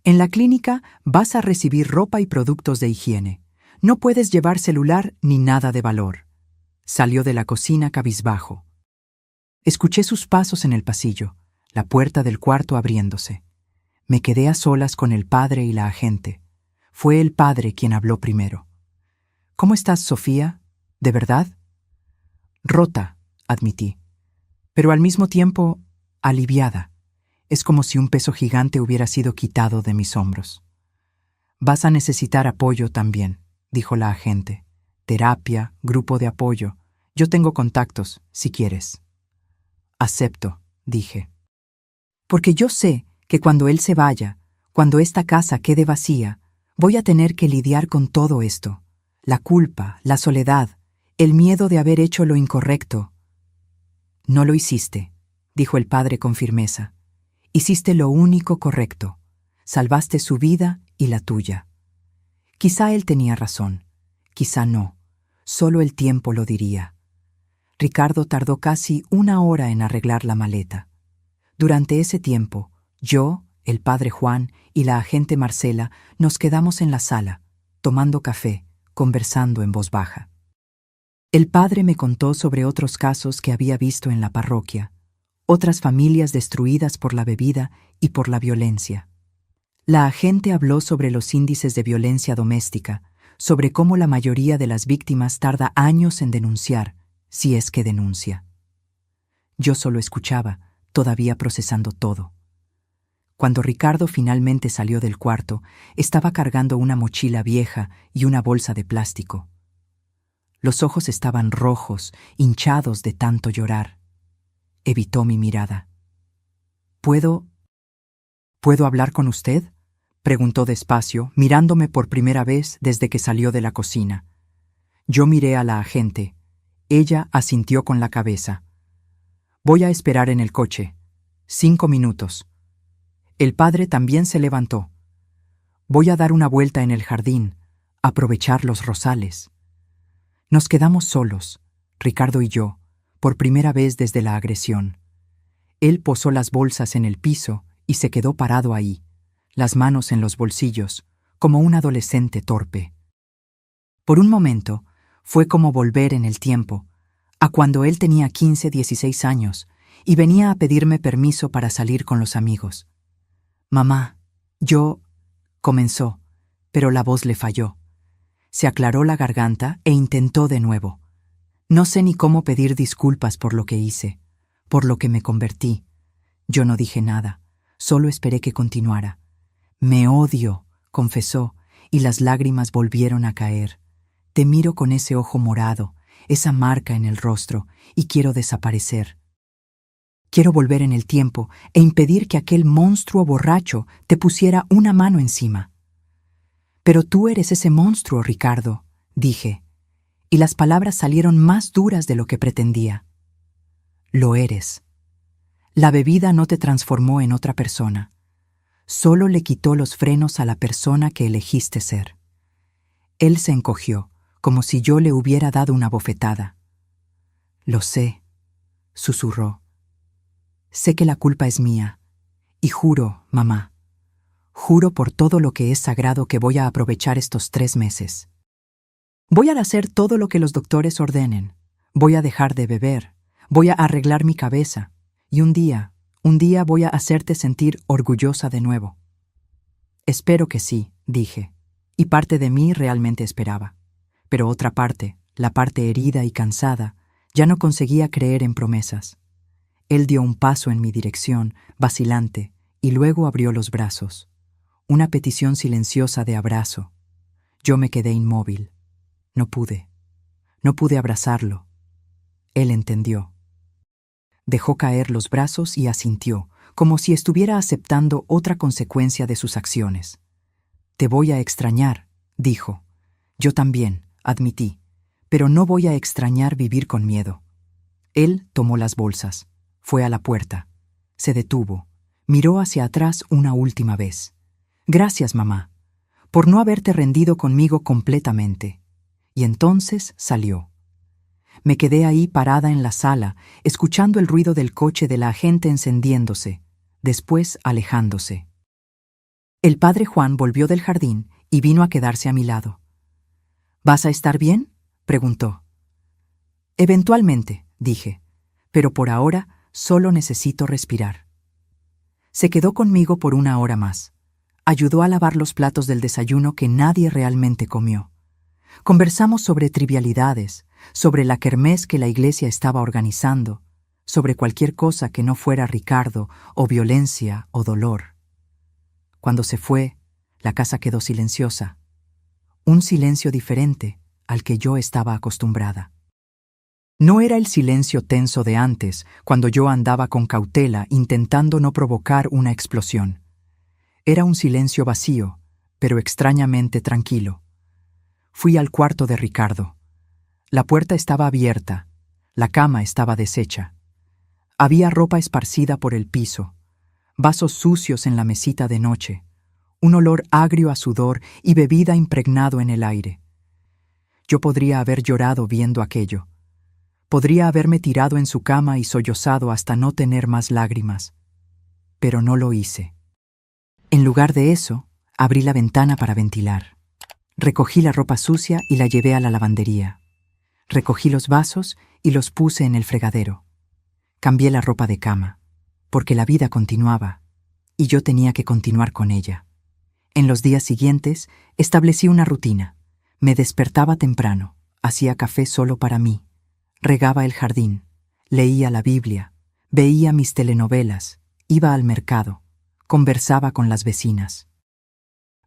En la clínica vas a recibir ropa y productos de higiene. No puedes llevar celular ni nada de valor. Salió de la cocina cabizbajo. Escuché sus pasos en el pasillo, la puerta del cuarto abriéndose. Me quedé a solas con el padre y la agente. Fue el padre quien habló primero. ¿Cómo estás, Sofía? ¿De verdad? Rota, admití, pero al mismo tiempo aliviada. Es como si un peso gigante hubiera sido quitado de mis hombros. Vas a necesitar apoyo también, dijo la agente. Terapia, grupo de apoyo. Yo tengo contactos, si quieres. Acepto, dije. Porque yo sé que cuando él se vaya, cuando esta casa quede vacía, voy a tener que lidiar con todo esto. La culpa, la soledad, el miedo de haber hecho lo incorrecto. No lo hiciste, dijo el padre con firmeza. Hiciste lo único correcto. Salvaste su vida y la tuya. Quizá él tenía razón, quizá no. Solo el tiempo lo diría. Ricardo tardó casi 1 hora en arreglar la maleta. Durante ese tiempo, yo, el padre Juan y la agente Marcela nos quedamos en la sala, tomando café, conversando en voz baja. El padre me contó sobre otros casos que había visto en la parroquia, otras familias destruidas por la bebida y por la violencia. La agente habló sobre los índices de violencia doméstica, sobre cómo la mayoría de las víctimas tarda años en denunciar, si es que denuncia. Yo solo escuchaba, todavía procesando todo. Cuando Ricardo finalmente salió del cuarto, estaba cargando una mochila vieja y una bolsa de plástico. Los ojos estaban rojos, hinchados de tanto llorar. Evitó mi mirada. ¿Puedo hablar con usted?, preguntó despacio, mirándome por primera vez desde que salió de la cocina. Yo miré a la agente. Ella asintió con la cabeza. Voy a esperar en el coche. 5 minutos. El padre también se levantó. Voy a dar una vuelta en el jardín, aprovechar los rosales. Nos quedamos solos, Ricardo y yo, por primera vez desde la agresión. Él posó las bolsas en el piso y se quedó parado ahí, las manos en los bolsillos, como un adolescente torpe. Por un momento, fue como volver en el tiempo, a cuando él tenía 15, 16 años, y venía a pedirme permiso para salir con los amigos. «Mamá, yo…», comenzó, pero la voz le falló. Se aclaró la garganta e intentó de nuevo. No sé ni cómo pedir disculpas por lo que hice, por lo que me convertí. Yo no dije nada, solo esperé que continuara. «Me odio», confesó, y las lágrimas volvieron a caer. «Te miro con ese ojo morado, esa marca en el rostro, y quiero desaparecer. Quiero volver en el tiempo e impedir que aquel monstruo borracho te pusiera una mano encima». «Pero tú eres ese monstruo, Ricardo», dije, y las palabras salieron más duras de lo que pretendía. «Lo eres. La bebida no te transformó en otra persona. Solo le quitó los frenos a la persona que elegiste ser». Él se encogió, como si yo le hubiera dado una bofetada. «Lo sé», susurró. «Sé que la culpa es mía, y juro, mamá, juro por todo lo que es sagrado que voy a aprovechar estos 3 meses. Voy a hacer todo lo que los doctores ordenen. Voy a dejar de beber. Voy a arreglar mi cabeza. Y un día voy a hacerte sentir orgullosa de nuevo». «Espero que sí», dije, y parte de mí realmente esperaba. Pero otra parte, la parte herida y cansada, ya no conseguía creer en promesas. Él dio un paso en mi dirección, vacilante, y luego abrió los brazos. Una petición silenciosa de abrazo. Yo me quedé inmóvil. No pude abrazarlo. Él entendió. Dejó caer los brazos y asintió, como si estuviera aceptando otra consecuencia de sus acciones. «Te voy a extrañar», dijo. «Yo también», admití, «pero no voy a extrañar vivir con miedo». Él tomó las bolsas. Fue a la puerta. Se detuvo. Miró hacia atrás una última vez. Gracias, mamá, por no haberte rendido conmigo completamente. Y entonces salió. Me quedé ahí parada en la sala, escuchando el ruido del coche de la agente encendiéndose, después alejándose. El padre Juan volvió del jardín y vino a quedarse a mi lado. ¿Vas a estar bien?, preguntó. Eventualmente, dije, pero por ahora solo necesito respirar. Se quedó conmigo por 1 hora más. Ayudó a lavar los platos del desayuno que nadie realmente comió. Conversamos sobre trivialidades, sobre la kermés que la iglesia estaba organizando, sobre cualquier cosa que no fuera Ricardo, o violencia, o dolor. Cuando se fue, la casa quedó silenciosa. Un silencio diferente al que yo estaba acostumbrada. No era el silencio tenso de antes, cuando yo andaba con cautela intentando no provocar una explosión. Era un silencio vacío, pero extrañamente tranquilo. Fui al cuarto de Ricardo. La puerta estaba abierta, la cama estaba deshecha. Había ropa esparcida por el piso, vasos sucios en la mesita de noche, un olor agrio a sudor y bebida impregnado en el aire. Yo podría haber llorado viendo aquello. Podría haberme tirado en su cama y sollozado hasta no tener más lágrimas. Pero no lo hice. En lugar de eso, abrí la ventana para ventilar. Recogí la ropa sucia y la llevé a la lavandería. Recogí los vasos y los puse en el fregadero. Cambié la ropa de cama, porque la vida continuaba, y yo tenía que continuar con ella. En los días siguientes, establecí una rutina. Me despertaba temprano, hacía café solo para mí, regaba el jardín, leía la Biblia, veía mis telenovelas, iba al mercado, conversaba con las vecinas.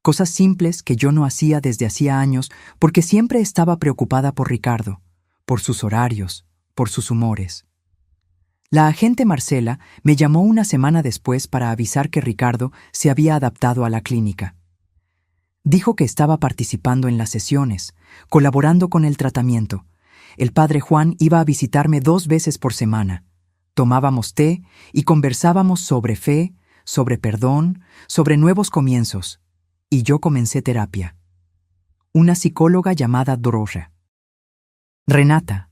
Cosas simples que yo no hacía desde hacía años porque siempre estaba preocupada por Ricardo, por sus horarios, por sus humores. La agente Marcela me llamó una semana después para avisar que Ricardo se había adaptado a la clínica. Dijo que estaba participando en las sesiones, colaborando con el tratamiento. El padre Juan iba a visitarme 2 veces por semana. Tomábamos té y conversábamos sobre fe, sobre perdón, sobre nuevos comienzos. Y yo comencé terapia. Una psicóloga llamada Doroja. Renata,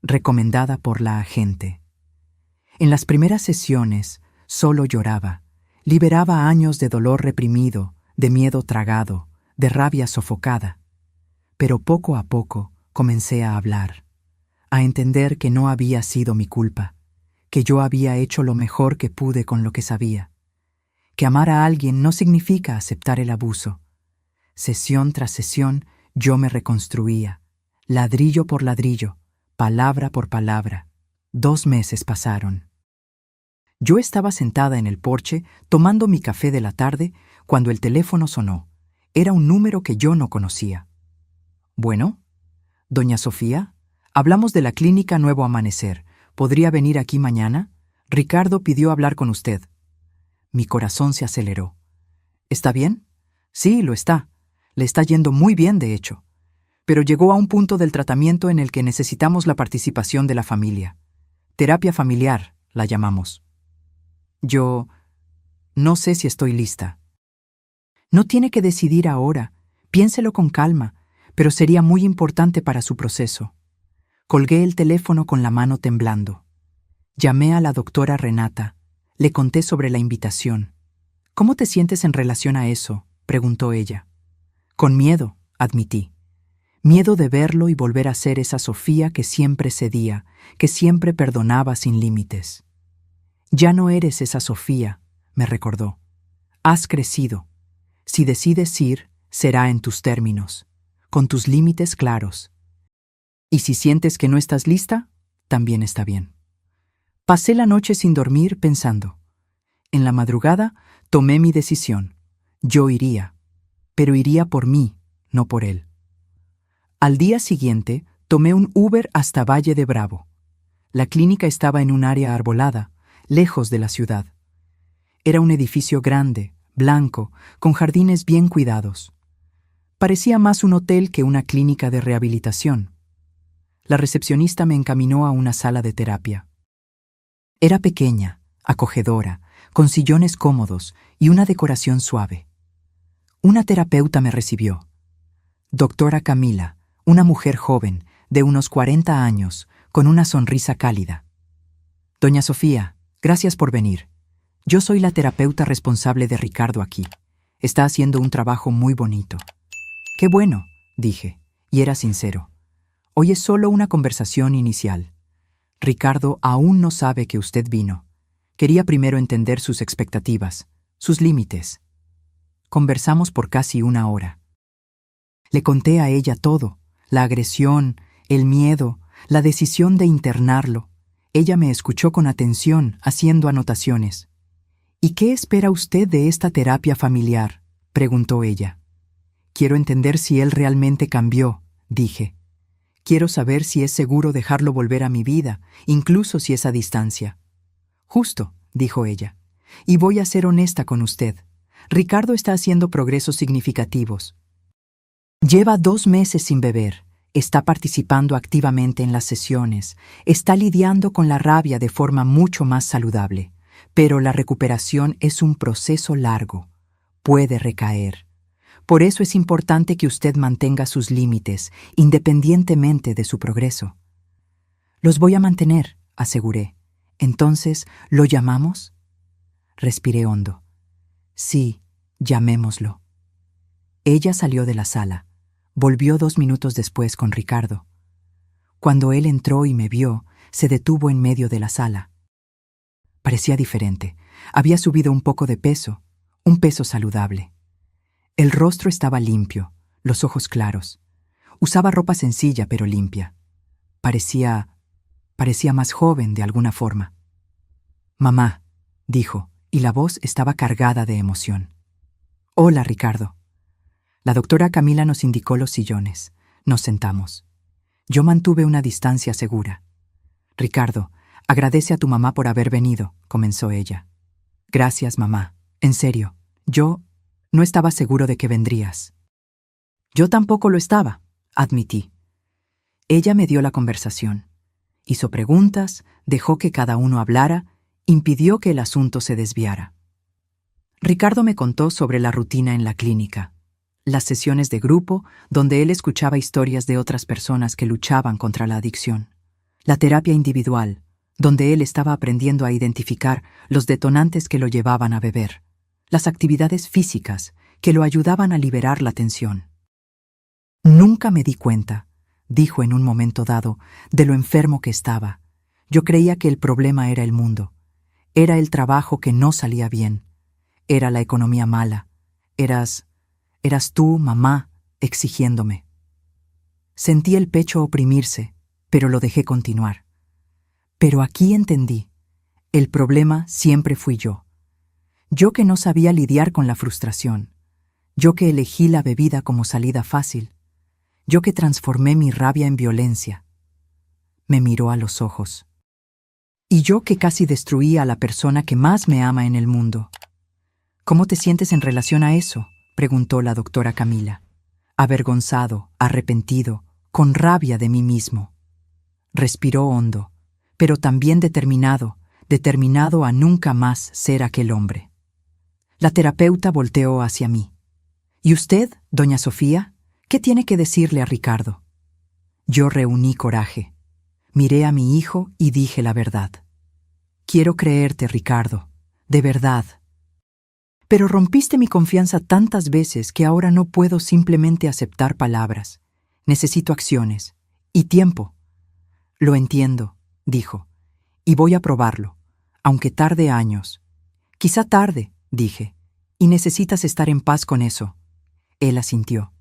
recomendada por la agente. En las primeras sesiones solo lloraba, liberaba años de dolor reprimido, de miedo tragado, de rabia sofocada. Pero poco a poco comencé a hablar, a entender que no había sido mi culpa, que yo había hecho lo mejor que pude con lo que sabía, que amar a alguien no significa aceptar el abuso. Sesión tras sesión yo me reconstruía, ladrillo por ladrillo, palabra por palabra. 2 meses pasaron. Yo estaba sentada en el porche tomando mi café de la tarde cuando el teléfono sonó. Era un número que yo no conocía. Bueno, doña Sofía, hablamos de la clínica Nuevo Amanecer. ¿Podría venir aquí mañana? Ricardo pidió hablar con usted. Mi corazón se aceleró. ¿Está bien? Sí, lo está. Le está yendo muy bien, de hecho. Pero llegó a un punto del tratamiento en el que necesitamos la participación de la familia. Terapia familiar, la llamamos. Yo no sé si estoy lista. No tiene que decidir ahora. Piénselo con calma, pero sería muy importante para su proceso. Colgué el teléfono con la mano temblando. Llamé a la doctora Renata. Le conté sobre la invitación. ¿Cómo te sientes en relación a eso?, preguntó ella. Con miedo, admití. Miedo de verlo y volver a ser esa Sofía que siempre cedía, que siempre perdonaba sin límites. Ya no eres esa Sofía, me recordó. Has crecido. Si decides ir, será en tus términos, con tus límites claros. Y si sientes que no estás lista, también está bien. Pasé la noche sin dormir pensando. En la madrugada tomé mi decisión. Yo iría, pero iría por mí, no por él. Al día siguiente, tomé un Uber hasta Valle de Bravo. La clínica estaba en un área arbolada, lejos de la ciudad. Era un edificio grande, blanco, con jardines bien cuidados. Parecía más un hotel que una clínica de rehabilitación. La recepcionista me encaminó a una sala de terapia. Era pequeña, acogedora, con sillones cómodos y una decoración suave. Una terapeuta me recibió. Doctora Camila, una mujer joven, de unos 40 años, con una sonrisa cálida. Doña Sofía, gracias por venir. Yo soy la terapeuta responsable de Ricardo aquí. Está haciendo un trabajo muy bonito. Qué bueno, dije, y era sincero. Hoy es solo una conversación inicial. Ricardo aún no sabe que usted vino. Quería primero entender sus expectativas, sus límites. Conversamos por casi 1 hora. Le conté a ella todo, la agresión, el miedo, la decisión de internarlo. Ella me escuchó con atención, haciendo anotaciones. ¿Y qué espera usted de esta terapia familiar?, preguntó ella. Quiero entender si él realmente cambió, dije. Quiero saber si es seguro dejarlo volver a mi vida, incluso si es a distancia. Justo, dijo ella. Y voy a ser honesta con usted. Ricardo está haciendo progresos significativos. Lleva 2 meses sin beber, está participando activamente en las sesiones, está lidiando con la rabia de forma mucho más saludable, pero la recuperación es un proceso largo. Puede recaer. Por eso es importante que usted mantenga sus límites, independientemente de su progreso. Los voy a mantener, aseguré. Entonces, ¿lo llamamos? Respiré hondo. Sí, llamémoslo. Ella salió de la sala. Volvió 2 minutos después con Ricardo. Cuando él entró y me vio, se detuvo en medio de la sala. Parecía diferente. Había subido un poco de peso, un peso saludable. El rostro estaba limpio, los ojos claros. Usaba ropa sencilla pero limpia. Parecía más joven de alguna forma. Mamá, dijo, y la voz estaba cargada de emoción. Hola, Ricardo. La doctora Camila nos indicó los sillones. Nos sentamos. Yo mantuve una distancia segura. Ricardo, agradece a tu mamá por haber venido, comenzó ella. Gracias, mamá. En serio, yo no estaba seguro de que vendrías. Yo tampoco lo estaba, admití. Ella me dio la conversación. Hizo preguntas, dejó que cada uno hablara, impidió que el asunto se desviara. Ricardo me contó sobre la rutina en la clínica, las sesiones de grupo donde él escuchaba historias de otras personas que luchaban contra la adicción, la terapia individual, donde él estaba aprendiendo a identificar los detonantes que lo llevaban a beber, las actividades físicas que lo ayudaban a liberar la tensión. Nunca me di cuenta, dijo en un momento dado, de lo enfermo que estaba. Yo creía que el problema era el mundo. Era el trabajo que no salía bien. Era la economía mala. Eras tú, mamá, exigiéndome. Sentí el pecho oprimirse, pero lo dejé continuar. Pero aquí entendí. El problema siempre fui yo. Yo que no sabía lidiar con la frustración. Yo que elegí la bebida como salida fácil. Yo que transformé mi rabia en violencia. Me miró a los ojos. Y yo que casi destruí a la persona que más me ama en el mundo. ¿Cómo te sientes en relación a eso?, preguntó la doctora Camila. Avergonzado, arrepentido, con rabia de mí mismo. Respiró hondo, pero también determinado a nunca más ser aquel hombre. La terapeuta volteó hacia mí. ¿Y usted, doña Sofía? ¿Qué tiene que decirle a Ricardo? Yo reuní coraje. Miré a mi hijo y dije la verdad. Quiero creerte, Ricardo, de verdad. Pero rompiste mi confianza tantas veces que ahora no puedo simplemente aceptar palabras. Necesito acciones y tiempo. Lo entiendo, dijo, y voy a probarlo, aunque tarde años. Quizá tarde, dije, y necesitas estar en paz con eso. Él asintió.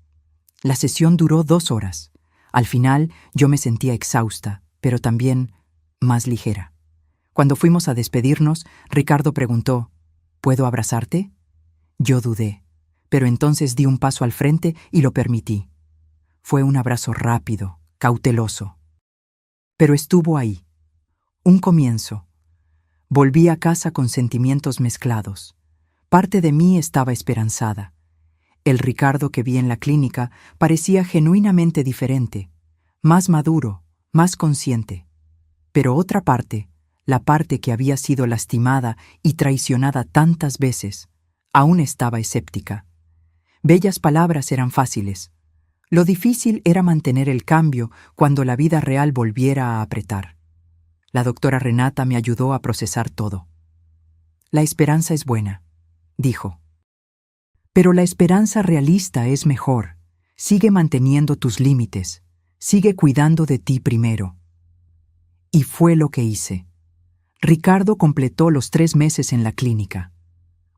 La sesión duró 2 horas. Al final yo me sentía exhausta, pero también más ligera. Cuando fuimos a despedirnos, Ricardo preguntó, ¿puedo abrazarte? Yo dudé, pero entonces di un paso al frente y lo permití. Fue un abrazo rápido, cauteloso. Pero estuvo ahí. Un comienzo. Volví a casa con sentimientos mezclados. Parte de mí estaba esperanzada. El Ricardo que vi en la clínica parecía genuinamente diferente, más maduro, más consciente. Pero otra parte, la parte que había sido lastimada y traicionada tantas veces, aún estaba escéptica. Bellas palabras eran fáciles. Lo difícil era mantener el cambio cuando la vida real volviera a apretar. La doctora Renata me ayudó a procesar todo. La esperanza es buena, dijo. Pero la esperanza realista es mejor. Sigue manteniendo tus límites. Sigue cuidando de ti primero. Y fue lo que hice. Ricardo completó los 3 meses en la clínica.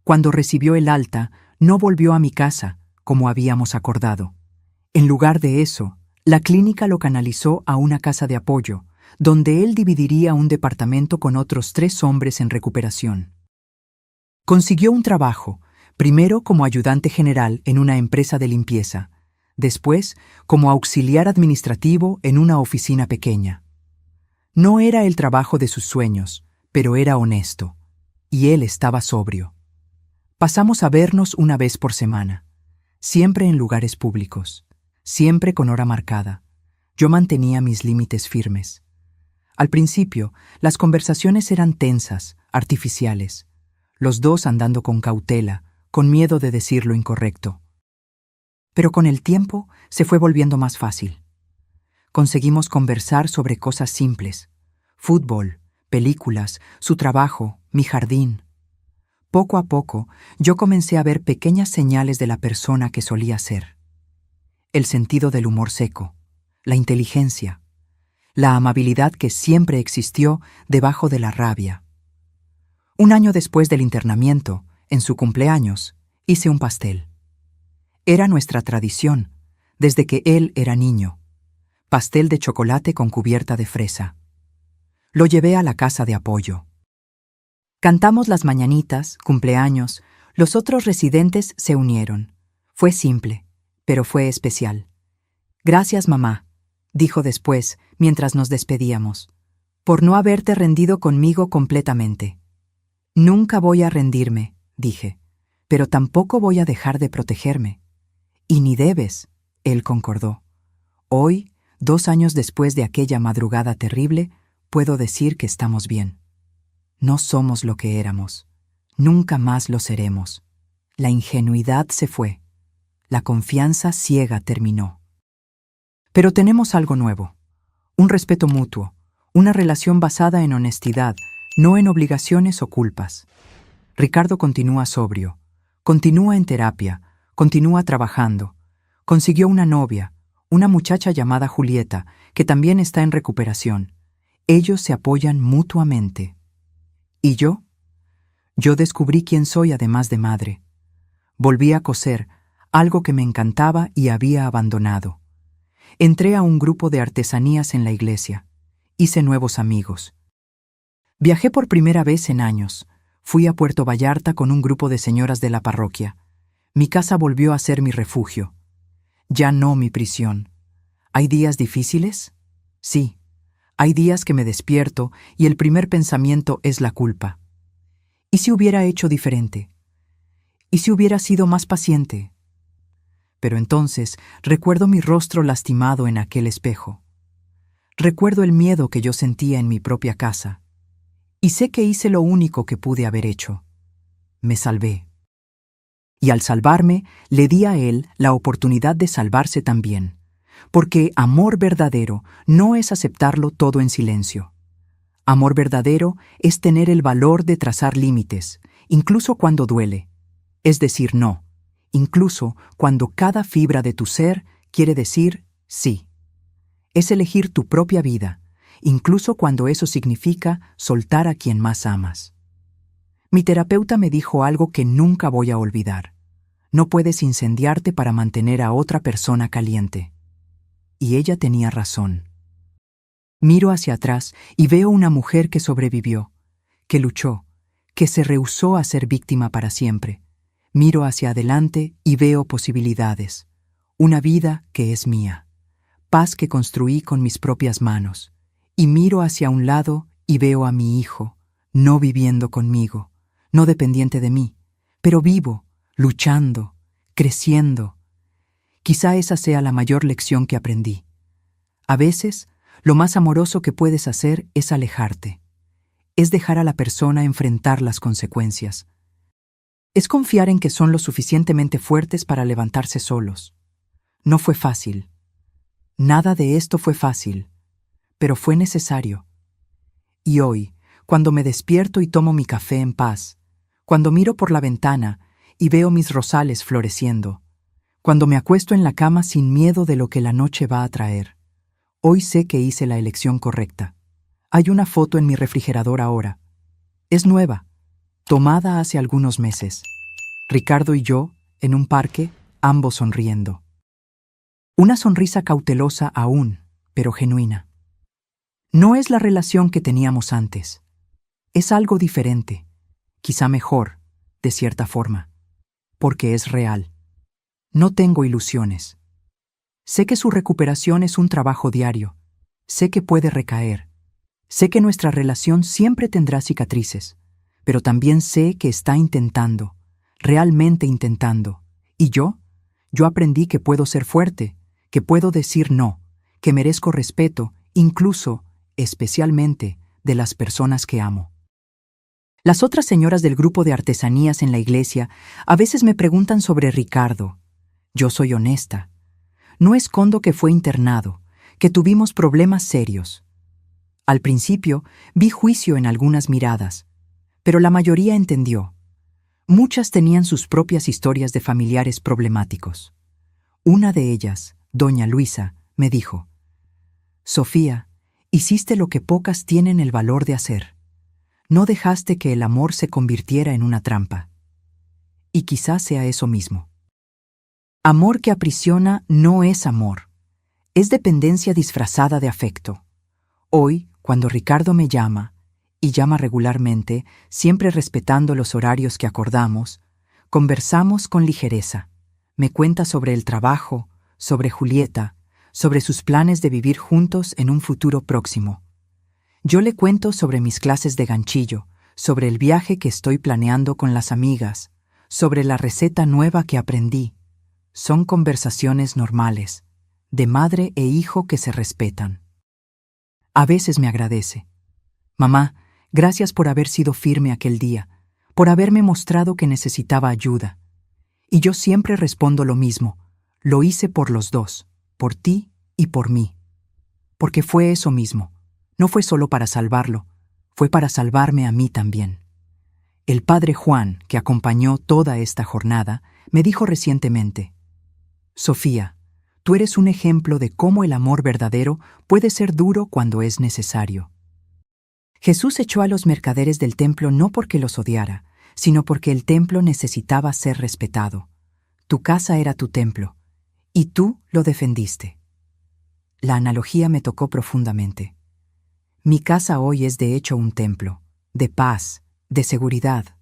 Cuando recibió el alta, no volvió a mi casa, como habíamos acordado. En lugar de eso, la clínica lo canalizó a una casa de apoyo, donde él dividiría un departamento con otros 3 hombres en recuperación. Consiguió un trabajo, primero como ayudante general en una empresa de limpieza, después como auxiliar administrativo en una oficina pequeña. No era el trabajo de sus sueños, pero era honesto, y él estaba sobrio. Pasamos a vernos una vez por semana, siempre en lugares públicos, siempre con hora marcada. Yo mantenía mis límites firmes. Al principio, las conversaciones eran tensas, artificiales, los dos andando con cautela, con miedo de decir lo incorrecto. Pero con el tiempo se fue volviendo más fácil. Conseguimos conversar sobre cosas simples: fútbol, películas, su trabajo, mi jardín. Poco a poco, yo comencé a ver pequeñas señales de la persona que solía ser. El sentido del humor seco, la inteligencia, la amabilidad que siempre existió debajo de la rabia. Un año después del internamiento, en su cumpleaños, hice un pastel. Era nuestra tradición, desde que él era niño. Pastel de chocolate con cubierta de fresa. Lo llevé a la casa de apoyo. Cantamos las mañanitas, cumpleaños, los otros residentes se unieron. Fue simple, pero fue especial. Gracias, mamá, dijo después, mientras nos despedíamos, por no haberte rendido conmigo completamente. Nunca voy a rendirme, dije, pero tampoco voy a dejar de protegerme. Y ni debes, él concordó. Hoy, 2 años después de aquella madrugada terrible, puedo decir que estamos bien. No somos lo que éramos. Nunca más lo seremos. La ingenuidad se fue. La confianza ciega terminó. Pero tenemos algo nuevo. Un respeto mutuo. Una relación basada en honestidad, no en obligaciones o culpas. Ricardo continúa sobrio. Continúa en terapia. Continúa trabajando. Consiguió una novia, una muchacha llamada Julieta, que también está en recuperación. Ellos se apoyan mutuamente. ¿Y yo? Yo descubrí quién soy además de madre. Volví a coser, algo que me encantaba y había abandonado. Entré a un grupo de artesanías en la iglesia. Hice nuevos amigos. Viajé por primera vez en años. Fui a Puerto Vallarta con un grupo de señoras de la parroquia. Mi casa volvió a ser mi refugio. Ya no mi prisión. ¿Hay días difíciles? Sí. Hay días que me despierto y el primer pensamiento es la culpa. ¿Y si hubiera hecho diferente? ¿Y si hubiera sido más paciente? Pero entonces recuerdo mi rostro lastimado en aquel espejo. Recuerdo el miedo que yo sentía en mi propia casa. Y sé que hice lo único que pude haber hecho. Me salvé. Y al salvarme, le di a él la oportunidad de salvarse también. Porque amor verdadero no es aceptarlo todo en silencio. Amor verdadero es tener el valor de trazar límites, incluso cuando duele. Es decir, no, incluso cuando cada fibra de tu ser quiere decir sí. Es elegir tu propia vida, incluso cuando eso significa soltar a quien más amas. Mi terapeuta me dijo algo que nunca voy a olvidar. No puedes incendiarte para mantener a otra persona caliente. Y ella tenía razón. Miro hacia atrás y veo una mujer que sobrevivió, que luchó, que se rehusó a ser víctima para siempre. Miro hacia adelante y veo posibilidades. Una vida que es mía. Paz que construí con mis propias manos. Y miro hacia un lado y veo a mi hijo, no viviendo conmigo, no dependiente de mí, pero vivo, luchando, creciendo. Quizá esa sea la mayor lección que aprendí. A veces, lo más amoroso que puedes hacer es alejarte. Es dejar a la persona enfrentar las consecuencias. Es confiar en que son lo suficientemente fuertes para levantarse solos. No fue fácil. Nada de esto fue fácil, pero fue necesario. Y hoy, cuando me despierto y tomo mi café en paz, cuando miro por la ventana y veo mis rosales floreciendo, cuando me acuesto en la cama sin miedo de lo que la noche va a traer, hoy sé que hice la elección correcta. Hay una foto en mi refrigerador ahora. Es nueva, tomada hace algunos meses. Ricardo y yo, en un parque, ambos sonriendo. Una sonrisa cautelosa aún, pero genuina. No es la relación que teníamos antes. Es algo diferente, quizá mejor, de cierta forma, porque es real. No tengo ilusiones. Sé que su recuperación es un trabajo diario. Sé que puede recaer. Sé que nuestra relación siempre tendrá cicatrices, pero también sé que está intentando, realmente intentando. ¿Y yo? Yo aprendí que puedo ser fuerte, que puedo decir no, que merezco respeto, incluso, especialmente, de las personas que amo. Las otras señoras del grupo de artesanías en la iglesia a veces me preguntan sobre Ricardo. Yo soy honesta. No escondo que fue internado, que tuvimos problemas serios. Al principio vi juicio en algunas miradas, pero la mayoría entendió. Muchas tenían sus propias historias de familiares problemáticos. Una de ellas, doña Luisa, me dijo: «Sofía, hiciste lo que pocas tienen el valor de hacer. No dejaste que el amor se convirtiera en una trampa». Y quizás sea eso mismo. Amor que aprisiona no es amor. Es dependencia disfrazada de afecto. Hoy, cuando Ricardo me llama, y llama regularmente, siempre respetando los horarios que acordamos, conversamos con ligereza. Me cuenta sobre el trabajo, sobre Julieta, sobre sus planes de vivir juntos en un futuro próximo. Yo le cuento sobre mis clases de ganchillo, sobre el viaje que estoy planeando con las amigas, sobre la receta nueva que aprendí. Son conversaciones normales, de madre e hijo que se respetan. A veces me agradece. «Mamá, gracias por haber sido firme aquel día, por haberme mostrado que necesitaba ayuda». Y yo siempre respondo lo mismo: lo hice por los dos, por ti y por mí. Porque fue eso mismo. No fue solo para salvarlo, fue para salvarme a mí también. El padre Juan, que acompañó toda esta jornada, me dijo recientemente: «Sofía, tú eres un ejemplo de cómo el amor verdadero puede ser duro cuando es necesario». Jesús echó a los mercaderes del templo no porque los odiara, sino porque el templo necesitaba ser respetado. Tu casa era tu templo, y tú lo defendiste. La analogía me tocó profundamente. Mi casa hoy es de hecho un templo, de paz, de seguridad,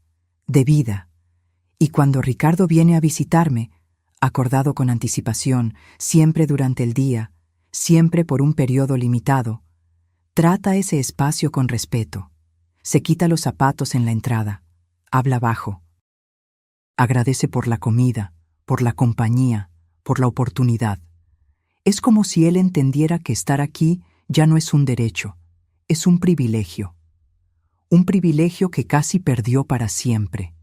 de vida. Y cuando Ricardo viene a visitarme, acordado con anticipación, siempre durante el día, siempre por un periodo limitado, trata ese espacio con respeto, se quita los zapatos en la entrada, habla bajo, agradece por la comida, por la compañía, por la oportunidad. Es como si él entendiera que estar aquí ya no es un derecho, es un privilegio que casi perdió para siempre.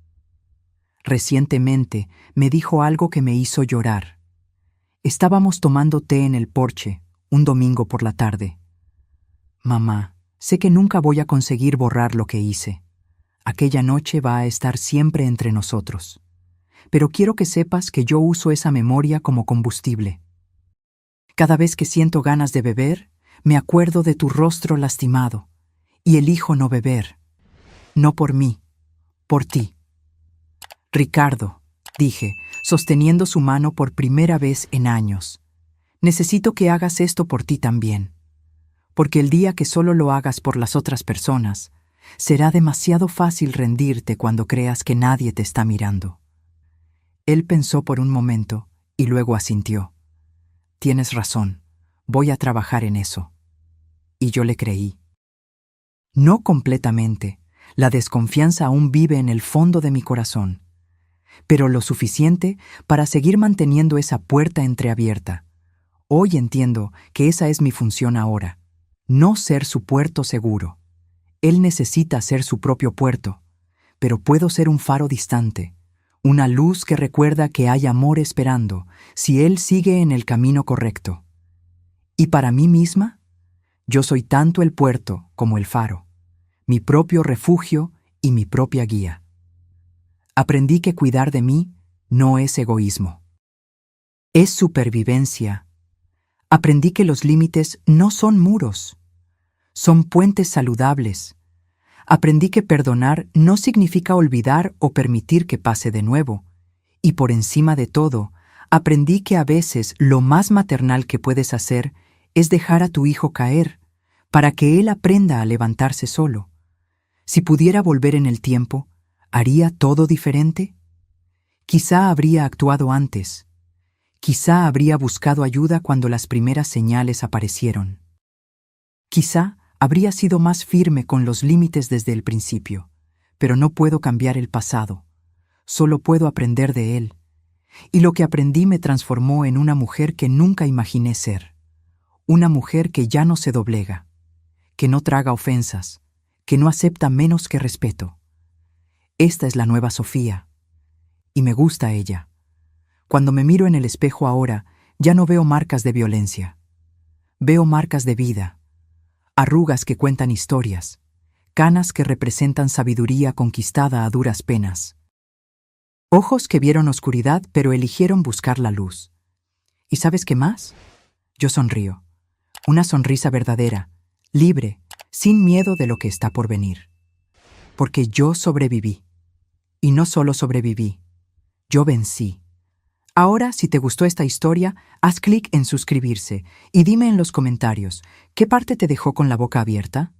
Recientemente me dijo algo que me hizo llorar. Estábamos tomando té en el porche, un domingo por la tarde. «Mamá, sé que nunca voy a conseguir borrar lo que hice. Aquella noche va a estar siempre entre nosotros. Pero quiero que sepas que yo uso esa memoria como combustible. Cada vez que siento ganas de beber, me acuerdo de tu rostro lastimado y elijo no beber. No por mí, por ti». «Ricardo», dije, sosteniendo su mano por primera vez en años, «necesito que hagas esto por ti también. Porque el día que solo lo hagas por las otras personas, será demasiado fácil rendirte cuando creas que nadie te está mirando». Él pensó por un momento y luego asintió. «Tienes razón, voy a trabajar en eso». Y yo le creí. No completamente, la desconfianza aún vive en el fondo de mi corazón, pero lo suficiente para seguir manteniendo esa puerta entreabierta. Hoy entiendo que esa es mi función ahora, no ser su puerto seguro. Él necesita ser su propio puerto, pero puedo ser un faro distante, una luz que recuerda que hay amor esperando si Él sigue en el camino correcto. Y para mí misma, yo soy tanto el puerto como el faro, mi propio refugio y mi propia guía. Aprendí que cuidar de mí no es egoísmo. Es supervivencia. Aprendí que los límites no son muros, son puentes saludables. Aprendí que perdonar no significa olvidar o permitir que pase de nuevo. Y por encima de todo, aprendí que a veces lo más maternal que puedes hacer es dejar a tu hijo caer, para que él aprenda a levantarse solo. Si pudiera volver en el tiempo, ¿haría todo diferente? Quizá habría actuado antes. Quizá habría buscado ayuda cuando las primeras señales aparecieron. Quizá habría sido más firme con los límites desde el principio, pero no puedo cambiar el pasado. Solo puedo aprender de él. Y lo que aprendí me transformó en una mujer que nunca imaginé ser. Una mujer que ya no se doblega, que no traga ofensas, que no acepta menos que respeto. Esta es la nueva Sofía. Y me gusta ella. Cuando me miro en el espejo ahora, ya no veo marcas de violencia. Veo marcas de vida, arrugas que cuentan historias, canas que representan sabiduría conquistada a duras penas. Ojos que vieron oscuridad pero eligieron buscar la luz. ¿Y sabes qué más? Yo sonrío. Una sonrisa verdadera, libre, sin miedo de lo que está por venir. Porque yo sobreviví. Y no solo sobreviví, yo vencí. Ahora, si te gustó esta historia, haz clic en suscribirse y dime en los comentarios, ¿qué parte te dejó con la boca abierta?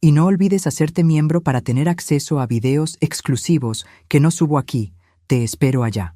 Y no olvides hacerte miembro para tener acceso a videos exclusivos que no subo aquí. Te espero allá.